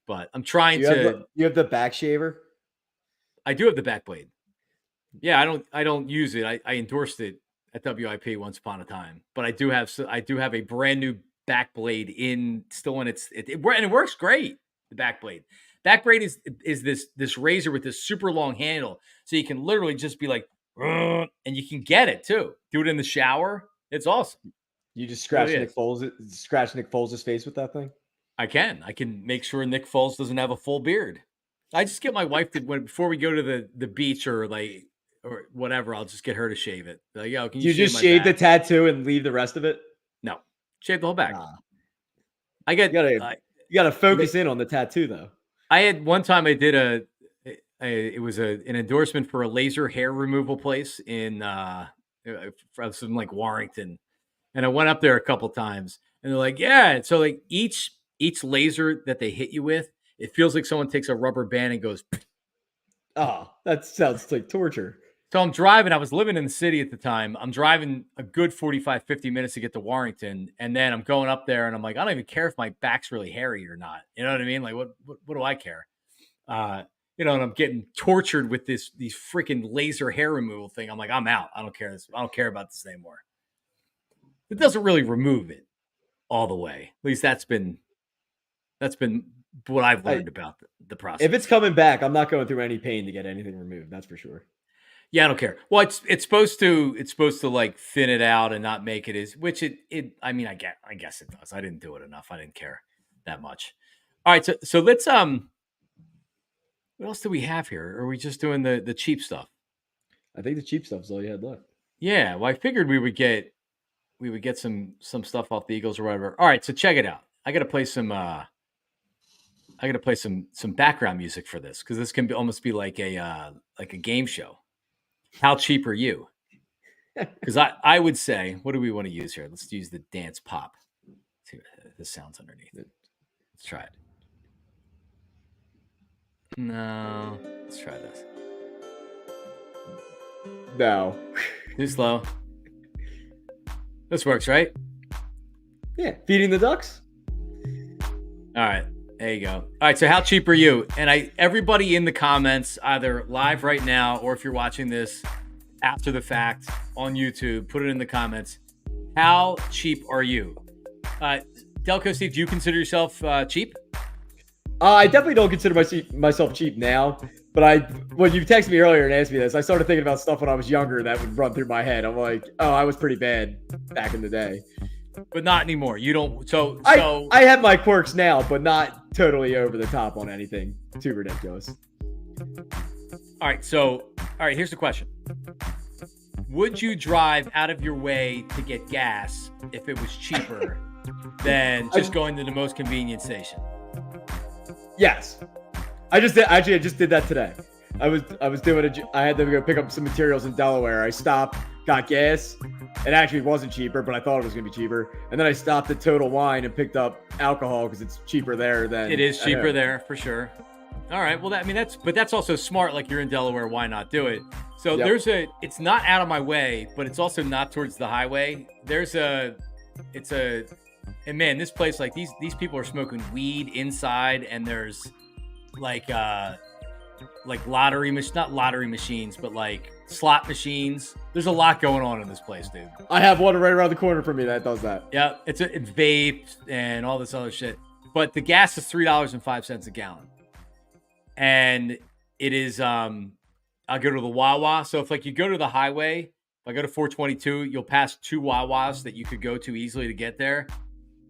but I'm trying to. You have the back shaver. I do have the back blade. Yeah, I don't use it. I endorsed it at WIP once upon a time, but I do have a brand new back blade and it works great. The back blade is this razor with this super long handle, so you can literally just be like, and you can get it too. Do it in the shower. It's awesome. You just scratch Nick Foles' face with that thing. I can make sure Nick Foles doesn't have a full beard. I just get my wife to before we go to the beach or whatever. I'll just get her to shave it. Like, yo, can you just shave the tattoo and leave the rest of it? No, shave the whole back. Nah. You gotta focus in on the tattoo though. I had one time I did it was an endorsement for a laser hair removal place in from like Warrington, and I went up there a couple times, and they're like, yeah. So like each laser that they hit you with, it feels like someone takes a rubber band and goes. Oh, that sounds like torture. So I'm driving. I was living in the city at the time. I'm driving a good 45, 50 minutes to get to Warrington. And then I'm going up there and I'm like, I don't even care if my back's really hairy or not. You know what I mean? Like, what do I care? And I'm getting tortured with these freaking laser hair removal thing. I'm like, I'm out. I don't care. I don't care about this anymore. It doesn't really remove it all the way. At least that's been what I've learned about the process. If it's coming back, I'm not going through any pain to get anything removed. That's for sure. Yeah, I don't care. Well, it's supposed to like thin it out and not make it as, which I mean, I guess it does. I didn't do it enough. I didn't care that much. All right. So let's, what else do we have here? Or are we just doing the cheap stuff? I think the cheap stuff is all you had left. Yeah. Well, I figured we would get some stuff off the Eagles or whatever. All right. So check it out. I got to play some background music for this, because this can almost be like a game show. How cheap are you? Because I would say, what do we want to use here? Let's use the dance pop. Let's see what this sounds underneath it. Let's try it. No, let's try this. No. Too slow. This works, right? Yeah. Feeding the ducks. All right. There you go. All right. So how cheap are you? And everybody in the comments, either live right now or if you're watching this after the fact on YouTube. Put it in the comments. How cheap are you? Delco Steve, do you consider yourself cheap? I definitely don't consider myself cheap now. But when you texted me earlier and asked me this, I started thinking about stuff when I was younger that would run through my head. I'm like, oh, I was pretty bad back in the day. But not anymore. You don't. So I have my quirks now, but not totally over the top on anything too ridiculous. All right. So, here's the question. Would you drive out of your way to get gas if it was cheaper than just going to the most convenient station? Yes. I just did that today. I had to go pick up some materials in Delaware. I stopped, got gas. It actually wasn't cheaper, but I thought it was going to be cheaper. And then I stopped at Total Wine and picked up alcohol because it's cheaper there than it is cheaper there for sure. All right. Well, that's also smart. Like, you're in Delaware, why not do it? So it's not out of my way, but it's also not towards the highway. And man, this place, like these people are smoking weed inside, and there's like not lottery machines, but like slot machines. There's a lot going on in this place, dude. I have one right around the corner from me that does that. Yeah, it's vapes and all this other shit. But the gas is $3.05 a gallon, and it is I'll go to the Wawa. So if like you go to the highway, if I go to 422, you'll pass 2 Wawas that you could go to easily to get there,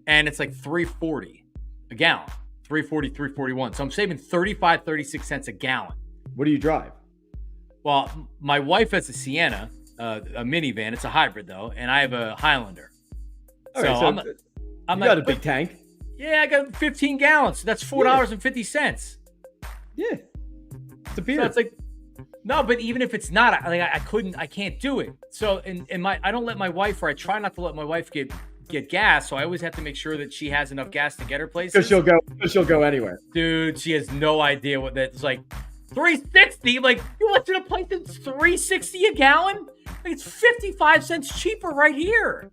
and it's like $3.40 a gallon. 340, 341. So I'm saving 36 cents a gallon. What do you drive? Well, my wife has a Sienna, a minivan. It's a hybrid though, and I have a Highlander. I'm you got a big tank. Yeah, I got 15 gallons. So that's $4.50. Yeah, it's a beer. So it's like, no, but even if it's not, I can't do it. So I don't let my wife, or I try not to let my wife get gas, so I always have to make sure that she has enough gas to get her places. Because she'll go anywhere. Dude, she has no idea what that's like. $3.60? Like, you went to the place that's $3.60 a gallon? Like, it's 55 cents cheaper right here.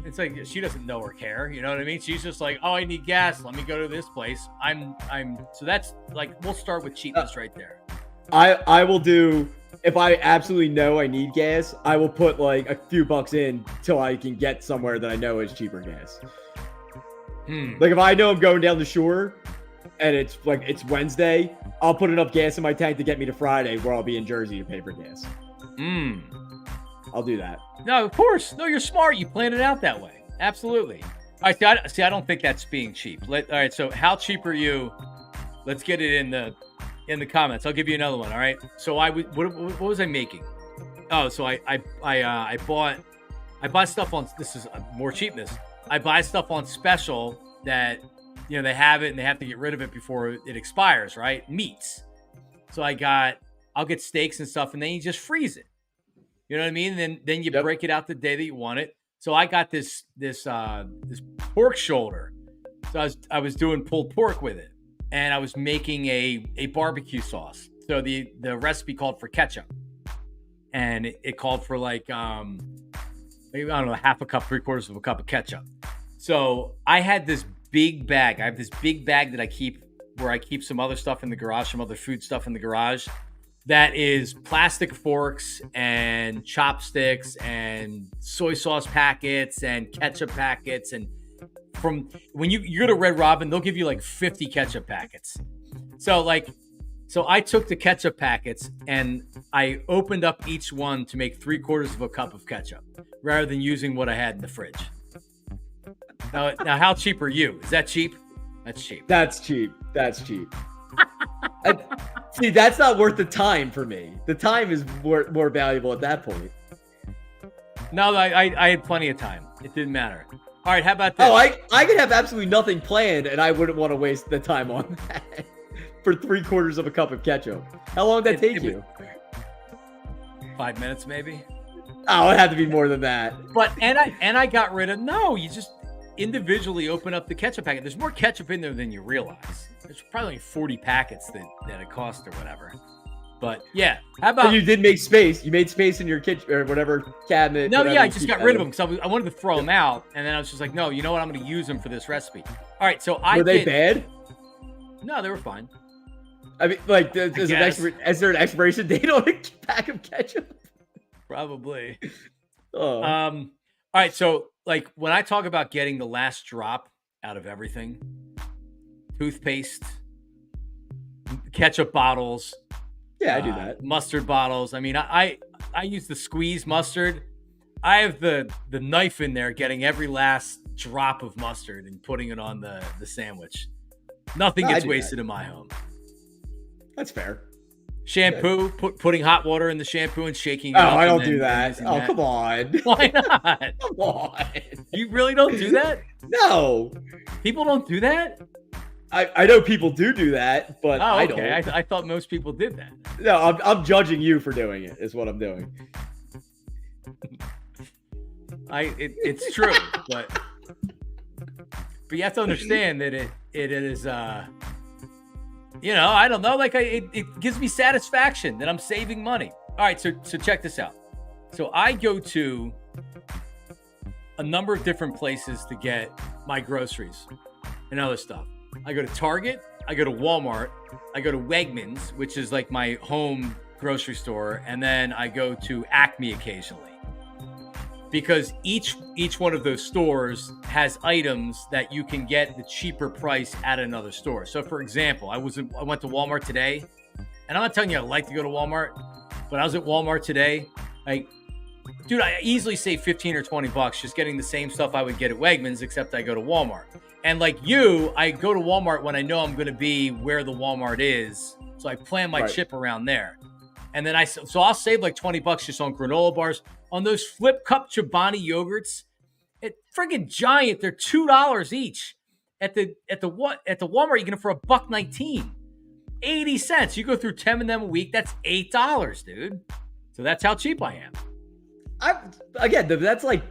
It's like she doesn't know or care, you know what I mean? She's just like, oh, I need gas. Let me go to this place. So that's like, we'll start with cheapness right there. I will do. If I absolutely know I need gas, I will put like a few bucks in till I can get somewhere that I know is cheaper gas. Like if I know I'm going down the shore and it's Wednesday, I'll put enough gas in my tank to get me to Friday where I'll be in Jersey to pay for gas. I'll do that. No, of course. No, you're smart. You planned it out that way. Absolutely. All right, see, I don't think that's being cheap. All right, so how cheap are you? Let's get it in the comments. I'll give you another one. All right. So what was I making? Oh, so I buy stuff on, this is more cheapness. I buy stuff on special that, they have it and they have to get rid of it before it expires, right? Meats. So I'll get steaks and stuff, and then you just freeze it. You know what I mean? Then you break it out the day that you want it. So I got this pork shoulder. So I was doing pulled pork with it. And I was making a barbecue sauce. So the recipe called for ketchup. And it called for like, maybe, I don't know, half a cup, 3/4 of a cup of ketchup. So I had this big bag. I have this big bag that I keep where I keep some other stuff in the garage, some other food stuff in the garage. That is plastic forks and chopsticks and soy sauce packets and ketchup packets, and from when you go to Red Robin, they'll give you like 50 ketchup packets. So I took the ketchup packets and I opened up each one to make 3/4 of a cup of ketchup rather than using what I had in the fridge. Now how cheap are you? Is that cheap? That's cheap. That's cheap. See, that's not worth the time for me. The time is more valuable at that point. No, I had plenty of time. It didn't matter. All right, how about this? Oh, I could have absolutely nothing planned, and I wouldn't want to waste the time on that for 3/4 of a cup of ketchup. How long did that take you? 5 minutes, maybe. Oh, it had to be more than that. But and I got rid of. No, you just individually open up the ketchup packet. There's more ketchup in there than you realize. There's probably 40 packets that it cost or whatever. But yeah, how about? And you did make space. You made space in your kitchen or whatever cabinet. No, yeah, I just got rid of them because I wanted to throw them out, and then I was just like, no, you know what? I'm going to use them for this recipe. All right, so were they bad? No, they were fine. I mean, like, is there an expiration date on a pack of ketchup? Probably. Oh. All right. So, like, when I talk about getting the last drop out of everything, toothpaste, ketchup bottles, Yeah, I do that. mustard bottles. I mean, I use the squeeze mustard. I have the knife in there, getting every last drop of mustard and putting it on the sandwich. Nothing I gets do wasted that. in my home. That's fair. Shampoo, putting hot water in the shampoo and shaking it Oh, up. I and don't then do that. using Oh, that. come on. Why not? Come on. You really don't do that? No. People don't do that? I know people do that, but Oh, I okay. don't. I thought most people did that. No, I'm judging you for doing it, is what I'm doing. It's true, but you have to understand that it is I don't know, like it gives me satisfaction that I'm saving money. All right, so check this out. So I go to a number of different places to get my groceries and other stuff. I go to Target, I go to Walmart, I go to Wegmans, which is like my home grocery store, and then I go to Acme occasionally. Because each one of those stores has items that you can get the cheaper price at another store. So, for example, I went to Walmart today, and I'm not telling you I like to go to Walmart, but I was at Walmart today. Like, dude, I easily save $15 or $20 just getting the same stuff I would get at Wegmans, except I go to Walmart. And like you, I go to Walmart when I know I'm going to be where the Walmart is, so I plan my trip around there. And then I'll save like $20 just on granola bars. On those flip cup Chobani yogurts, it's friggin' giant. They're $2 each. At the Walmart, you get them for $1.19. 80 cents. You go through 10 of them a week, that's $8, dude. So that's how cheap I am. That's like,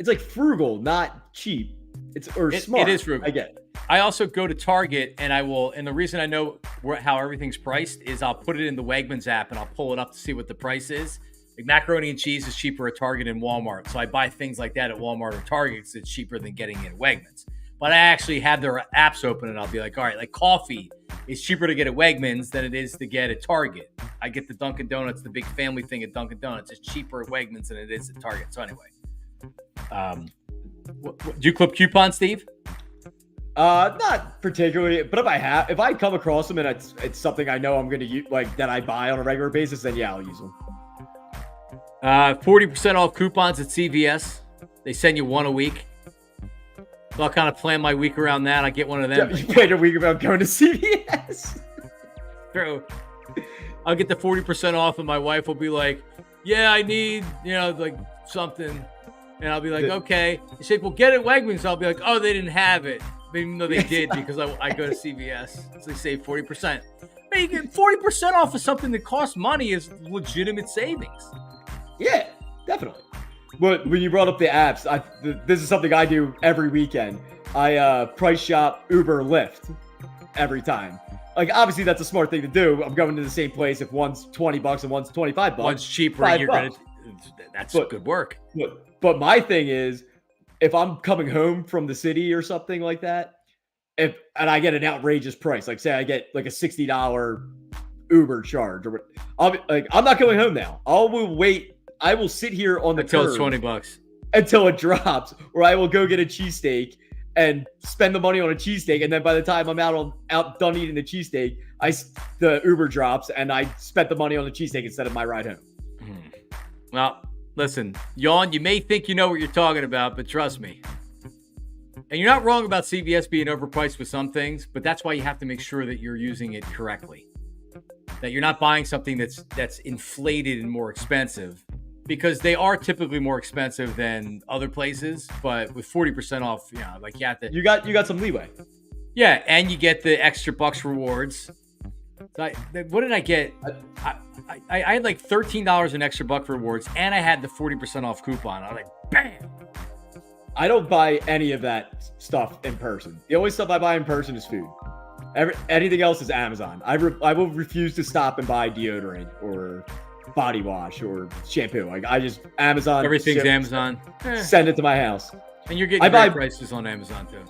it's like frugal, not cheap. Smart. It is frugal. I get it. I also go to Target and and the reason I know how everything's priced is I'll put it in the Wegmans app and I'll pull it up to see what the price is. Like macaroni and cheese is cheaper at Target and Walmart. So I buy things like that at Walmart or Target because it's cheaper than getting it at Wegmans. But I actually have their apps open and I'll be like, all right, like coffee is cheaper to get at Wegmans than it is to get at Target. I get the Dunkin' Donuts, the big family thing at Dunkin' Donuts. It's cheaper at Wegmans than it is at Target. So anyway, do you clip coupons, Steve? Not particularly, but if I come across them and it's something I know I'm going to use, like that I buy on a regular basis, then yeah, I'll use them. 40% off coupons at CVS. They send you one a week. So I'll kind of plan my week around that. I get one of them. You planned a week about going to CVS. True. I'll get the 40% off, and my wife will be like, "Yeah, I need, like something," and I'll be like, "Okay." She said, "Well, get it at Wegmans." I'll be like, "Oh, they didn't have it," even though they did because I go to CVS. So they save 40%. Hey, you get 40% off of something that costs money is legitimate savings. Yeah, definitely. But when you brought up the apps, this is something I do every weekend. I price shop Uber, Lyft every time. Like, obviously, that's a smart thing to do. I'm going to the same place if one's $20 and one's $25. One's cheaper, $5. That's good work. But my thing is, if I'm coming home from the city or something like that, and I get an outrageous price, like say I get like a $60 Uber charge, or I'll be like, I'm not going home now. I will sit here on the until curb it's $20 until it drops, or I will go get a cheesesteak and spend the money on a cheesesteak, and then by the time I'm out done eating the cheesesteak, the Uber drops, and I spent the money on the cheesesteak instead of my ride home. Well, listen, Yawn, you may think you know what you're talking about, but trust me. And you're not wrong about CVS being overpriced with some things, but that's why you have to make sure that you're using it correctly. That you're not buying something that's inflated and more expensive, because they are typically more expensive than other places, but with 40% off, like you have to. You got some leeway. Yeah, and you get the extra bucks rewards. So what did I get? I had like $13 in extra buck rewards, and I had the 40% off coupon. I was like, bam! I don't buy any of that stuff in person. The only stuff I buy in person is food. Anything else is Amazon. I will refuse to stop and buy deodorant or body wash or shampoo. Like, I just Amazon. Everything's Amazon. Send it to my house. And you're getting great prices on Amazon too.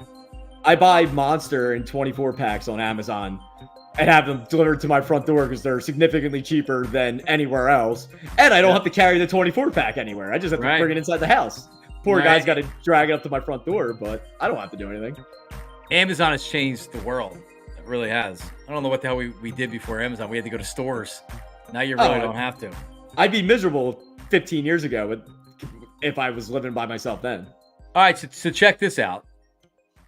I buy Monster in 24 packs on Amazon and have them delivered to my front door because they're significantly cheaper than anywhere else. And I don't have to carry the 24-pack anywhere. I just have to bring it inside the house. Poor guy's got to drag it up to my front door, but I don't have to do anything. Amazon has changed the world. It really has. I don't know what the hell we did before Amazon. We had to go to stores. Now you really don't have to. I'd be miserable 15 years ago if I was living by myself then. All right, so check this out.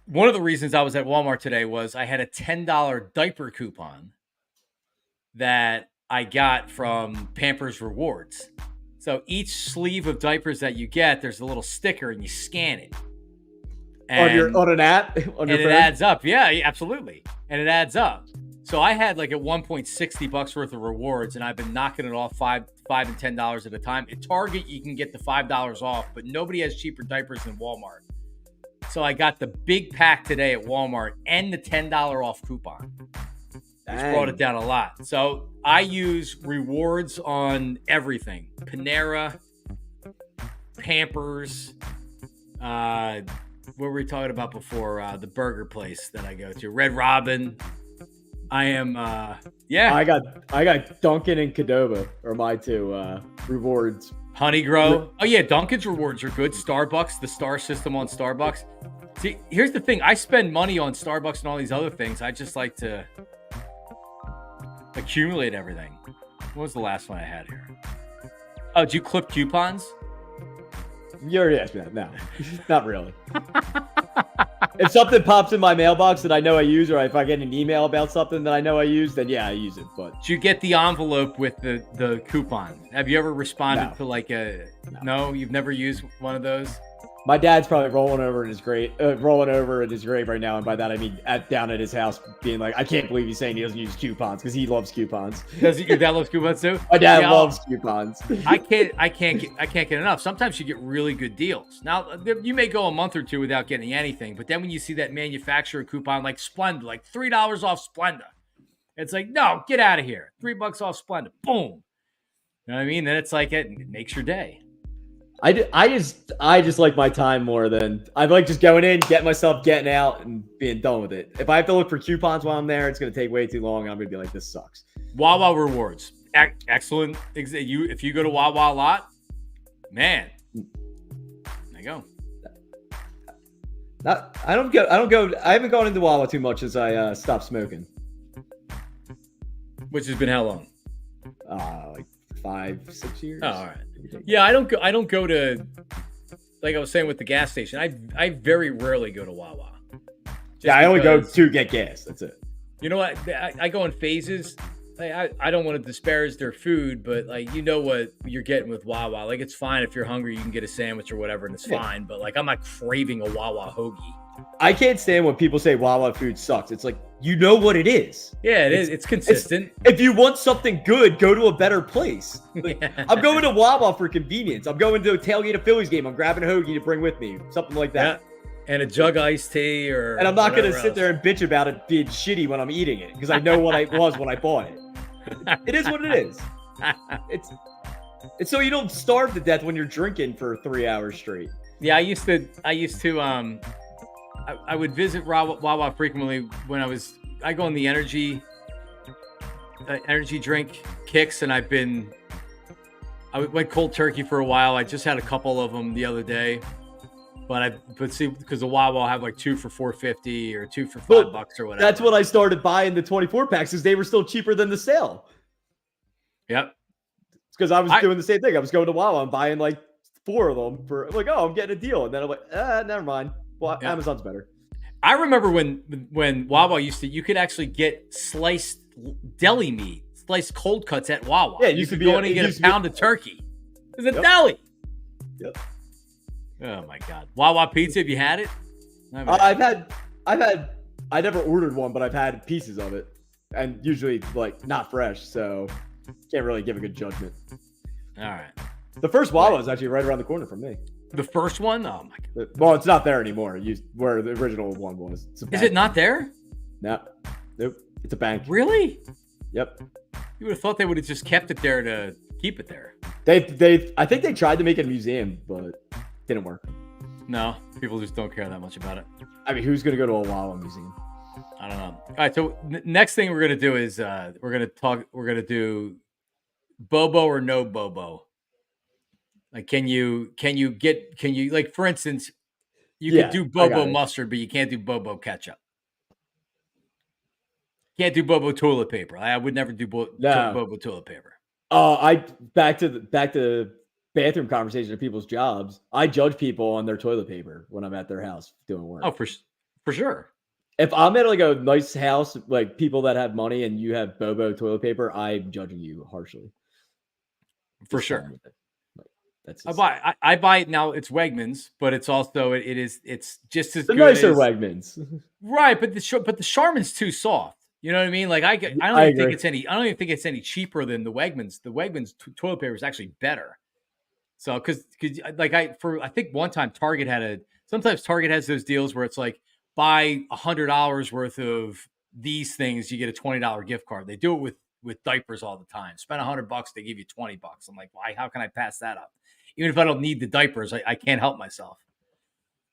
One of the reasons I was at Walmart today was I had a $10 diaper coupon that I got from Pampers Rewards. So each sleeve of diapers that you get, there's a little sticker and you scan it. And, on an app? On your phone? It adds up. Yeah, absolutely. And it adds up. So I had like at one point $60 worth of rewards, and I've been knocking it off $5 and $10 at a time. At Target, you can get the $5 off, but nobody has cheaper diapers than Walmart. So I got the big pack today at Walmart and the $10 off coupon. Which brought it down a lot. So I use rewards on everything. Panera, Pampers, what were we talking about before? The burger place that I go to, Red Robin. I am, I got Dunkin' and Qdoba are my two rewards. Honeygrow. Oh yeah, Dunkin's rewards are good. Starbucks, the star system on Starbucks. See, here's the thing. I spend money on Starbucks and all these other things. I just like to accumulate everything. What was the last one I had here? Oh, did you clip coupons? You already asked me that. No, not really. If something pops in my mailbox that I know I use, or if I get an email about something that I know I use, then yeah, I use it. But did you get the envelope with the coupon? Have you ever responded to like a no? You've never used one of those? My dad's probably rolling over in his grave right now, and by that I mean down at his house, being like, I can't believe he's saying he doesn't use coupons because he loves coupons. Does your dad loves coupons too? My dad loves coupons. I can't get enough. Sometimes you get really good deals. Now you may go a month or two without getting anything, but then when you see that manufacturer coupon like Splenda, like $3 off Splenda, it's like, no, get out of here. $3 off Splenda, boom. You know what I mean? Then it's like it makes your day. I just like my time more than I like just going in, getting out, and being done with it. If I have to look for coupons while I'm there, it's going to take way too long. I'm going to be like, this sucks. Wawa rewards, excellent. If you go to Wawa a lot, man, there you go. I don't go. I haven't gone into Wawa too much since I stopped smoking. Which has been how long? Like 5-6 years. Oh, all right. Yeah, I don't go to, like I was saying with the gas station. I very rarely go to Wawa. I only go to get gas. That's it. You know what? I go in phases. I don't want to disparage their food, but like you know what you're getting with Wawa. Like it's fine if you're hungry, you can get a sandwich or whatever, and it's fine. But like I'm not craving a Wawa hoagie. I can't stand when people say Wawa food sucks. It's like, you know what it is. Yeah, it is. It's consistent. If you want something good, go to a better place. Like, I'm going to Wawa for convenience. I'm going to tailgate a Phillies game. I'm grabbing a hoagie to bring with me. Something like that. Yeah. And a jug of iced tea And I'm not going to sit there and bitch about it being shitty when I'm eating it because I know what it was when I bought it. It is what it is. It's so you don't starve to death when you're drinking for 3 hours straight. Yeah, I used to I would visit Wawa frequently when I go on the energy drink kicks, and I went cold turkey for a while. I just had a couple of them the other day, but see, because the Wawa have like 2 for $4.50 or 2 for $5 or whatever. That's when I started buying the 24 packs because they were still cheaper than the sale. Yep. It's because I was doing the same thing. I was going to Wawa and buying like 4 of them for like, oh, I'm getting a deal, and then I'm like, never mind. Well, yeah. Amazon's better. I remember when Wawa you could actually get sliced deli meat, sliced cold cuts at Wawa. Yeah, you could go in and get a pound of turkey. It's a deli. Yep. Oh my God. Wawa pizza, have you had it? I never ordered one, but I've had pieces of it, and usually like not fresh, so can't really give a good judgment. All right. The first Wawa is actually right around the corner from me. The first one? Oh my God. Well, it's not there anymore. Where the original one was. Is it not there? No. Nope. It's a bank. Really? Yep. You would have thought they would have just kept it there to keep it there. I think they tried to make it a museum, but didn't work. No, people just don't care that much about it. I mean, who's going to go to a Wawa museum? I don't know. All right, so next thing we're gonna do is we're gonna do Bobo or no Bobo. Like, can you like, for instance, you could do I got Bobo it. mustard, but you can't do Bobo ketchup. Can't do Bobo toilet paper. I would never do Bobo toilet paper. Back to bathroom conversation of people's jobs. I judge people on their toilet paper when I'm at their house doing work. Oh, for sure. If I'm at like a nice house, like people that have money, and you have Bobo toilet paper, I'm judging you harshly. For sure. That's I buy it now. It's Wegmans, but it's also it's just as the good nicer as Wegmans, right? But the Charmin's too soft. You know what I mean? Like I don't even think it's any cheaper than the Wegmans. The Wegmans toilet paper is actually better. So because I think one time sometimes Target has those deals where it's like, buy $100 worth of these things, you get a $20 gift card. They do it with diapers all the time. Spend $100, they give you $20. I'm like, why? How can I pass that up? Even if I don't need the diapers, I can't help myself.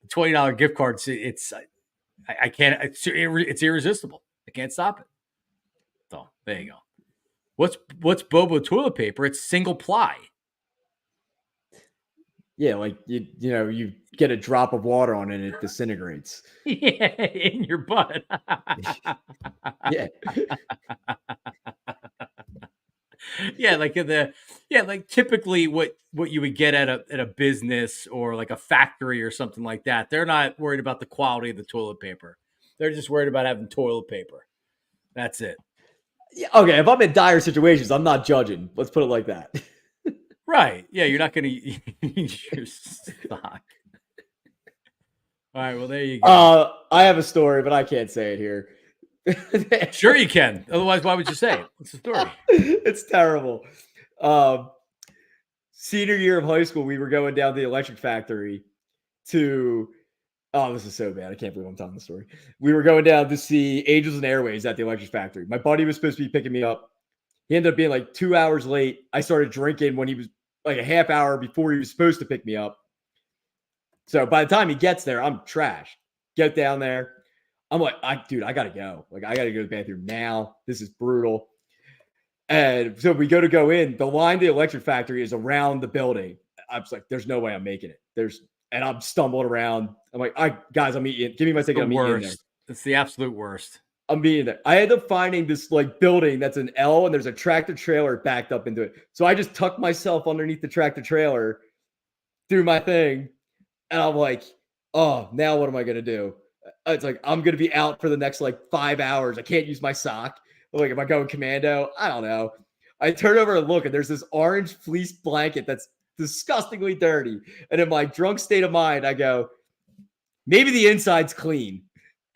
The $20 gift cards, I can't. It's irresistible. I can't stop it. So there you go. What's Bobo toilet paper? It's single ply. Yeah, like you get a drop of water on it and it disintegrates. Yeah, in your butt. Yeah. Yeah, like typically what you would get at a business or like a factory or something like that. They're not worried about the quality of the toilet paper. They're just worried about having toilet paper. That's it. Yeah, okay, if I'm in dire situations, I'm not judging. Let's put it like that. Right. Yeah, you're not going to use your stock. All right, well, there you go. I have a story, but I can't say it here. Sure you can. Otherwise, why would you say it? What's the story? It's terrible. Senior year of high school, we were going down to the electric factory to... Oh, this is so bad. I can't believe I'm telling the story. We were going down to see Angels and Airways at the electric factory. My buddy was supposed to be picking me up. He ended up being like 2 hours late. I started drinking when he was like a half hour before he was supposed to pick me up. So by the time he gets there, I'm trashed. Get down there. I'm like, I got to go. Like, I got to go to the bathroom now. This is brutal. And so we go in. The line to the electric factory is around the building. I was like, there's no way I'm making it. And I'm stumbling around. I'm like, guys, I'm eating. Give me my ticket. I'm eating in there. It's the absolute worst. I'm being there. I ended up finding this like building that's an L and there's a tractor trailer backed up into it. So I just tucked myself underneath the tractor trailer, do my thing. And I'm like, oh, now what am I going to do? It's like, I'm going to be out for the next like 5 hours. I can't use my sock. Like, am I going commando? I don't know. I turn over and look, and there's this orange fleece blanket that's disgustingly dirty. And in my drunk state of mind, I go, maybe the inside's clean.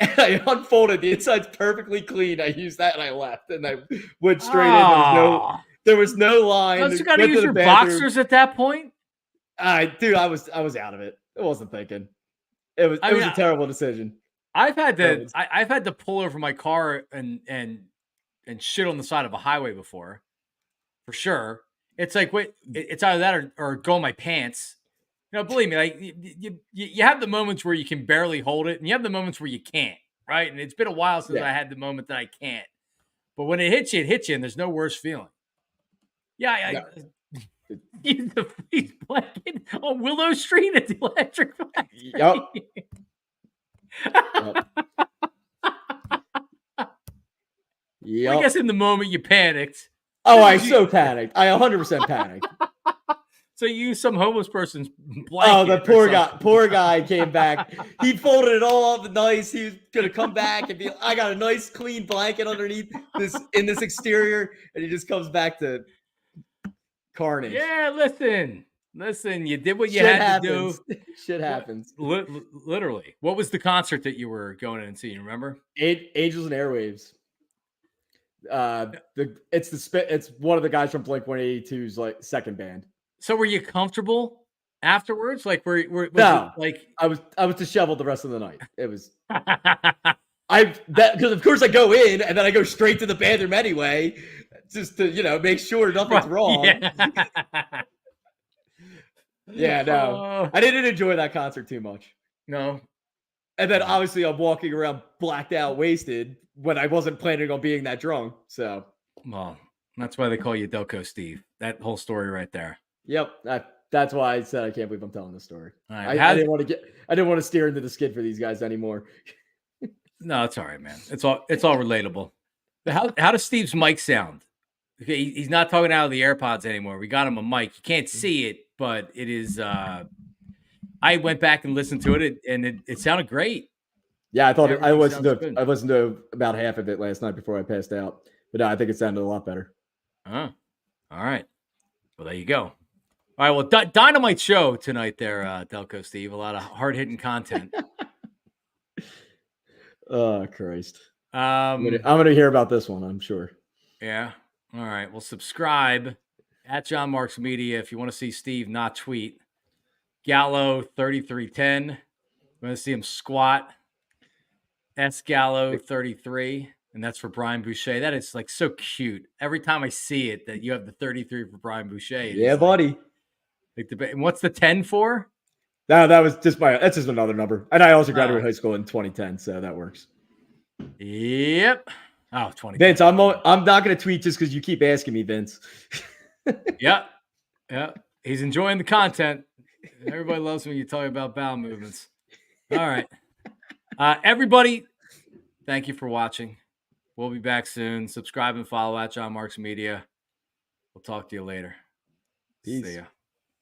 And I unfolded. The inside's perfectly clean. I used that and I left. And I went straight in. There was no line. Don't you got to use your boxers at that point? I was out of it. I wasn't thinking. It was a terrible decision. I've had to pull over my car and shit on the side of a highway before, for sure. It's like, wait, it's either that or go in my pants. You know, believe me, like you have the moments where you can barely hold it, and you have the moments where you can't, right? And it's been a while since I had the moment that I can't. But when it hits you, and there's no worse feeling. Yeah, use the fleece blanket on Willow Street at the electric factory. Yep. Well, I guess in the moment you panicked. Oh, I so panicked. I 100% panicked. So you used some homeless person's blanket. Oh, the poor guy came back. He folded it all up nice. He was gonna come back and be, I got a nice clean blanket underneath this exterior, and he just comes back to carnage. Yeah, listen. You did what you had to do. Shit happens. Literally. What was the concert that you were going in and seeing? Remember? Angels and Airwaves. It's one of the guys from Blink-182's like second band. So were you comfortable afterwards? Like no, like I was disheveled the rest of the night. It was because of course I go in and then I go straight to the bathroom anyway, just to make sure nothing's wrong. Yeah, no, I didn't enjoy that concert too much. No, And then obviously I'm walking around blacked out, wasted when I wasn't planning on being that drunk. So, well, that's why they call you Delco Steve. That whole story right there. yep, that's why I said I can't believe I'm telling this story. All right, I didn't want to steer into the skid for these guys anymore. No, it's all right, man. It's all relatable. How does Steve's mic sound? Okay, he's not talking out of the AirPods anymore. We got him a mic. You can't see it, but it is. I went back and listened to it, and it sounded great. Yeah, I thought I listened good. to about half of it last night before I passed out. But no, I think it sounded a lot better. All right. Well, there you go. All right. Well, dynamite show tonight there, Delco Steve. A lot of hard hitting content. Oh Christ! I'm gonna hear about this one, I'm sure. Yeah. All right. Well, subscribe at John Marks Media if you want to see Steve not tweet. Gallo 3310. You want to see him squat. S Gallo 33, and that's for Brian Boucher. That is like so cute. Every time I see it, that you have the 33 for Brian Boucher. Yeah, buddy. And what's the 10 for? No, that's just another number. And I also graduated high school in 2010, so that works. Yep. Oh, 20. Vince, I'm not going to tweet just because you keep asking me, Vince. Yeah. He's enjoying the content. Everybody loves when you talk about bowel movements. All right. Everybody, thank you for watching. We'll be back soon. Subscribe and follow at John Marks Media. We'll talk to you later. Peace. See ya.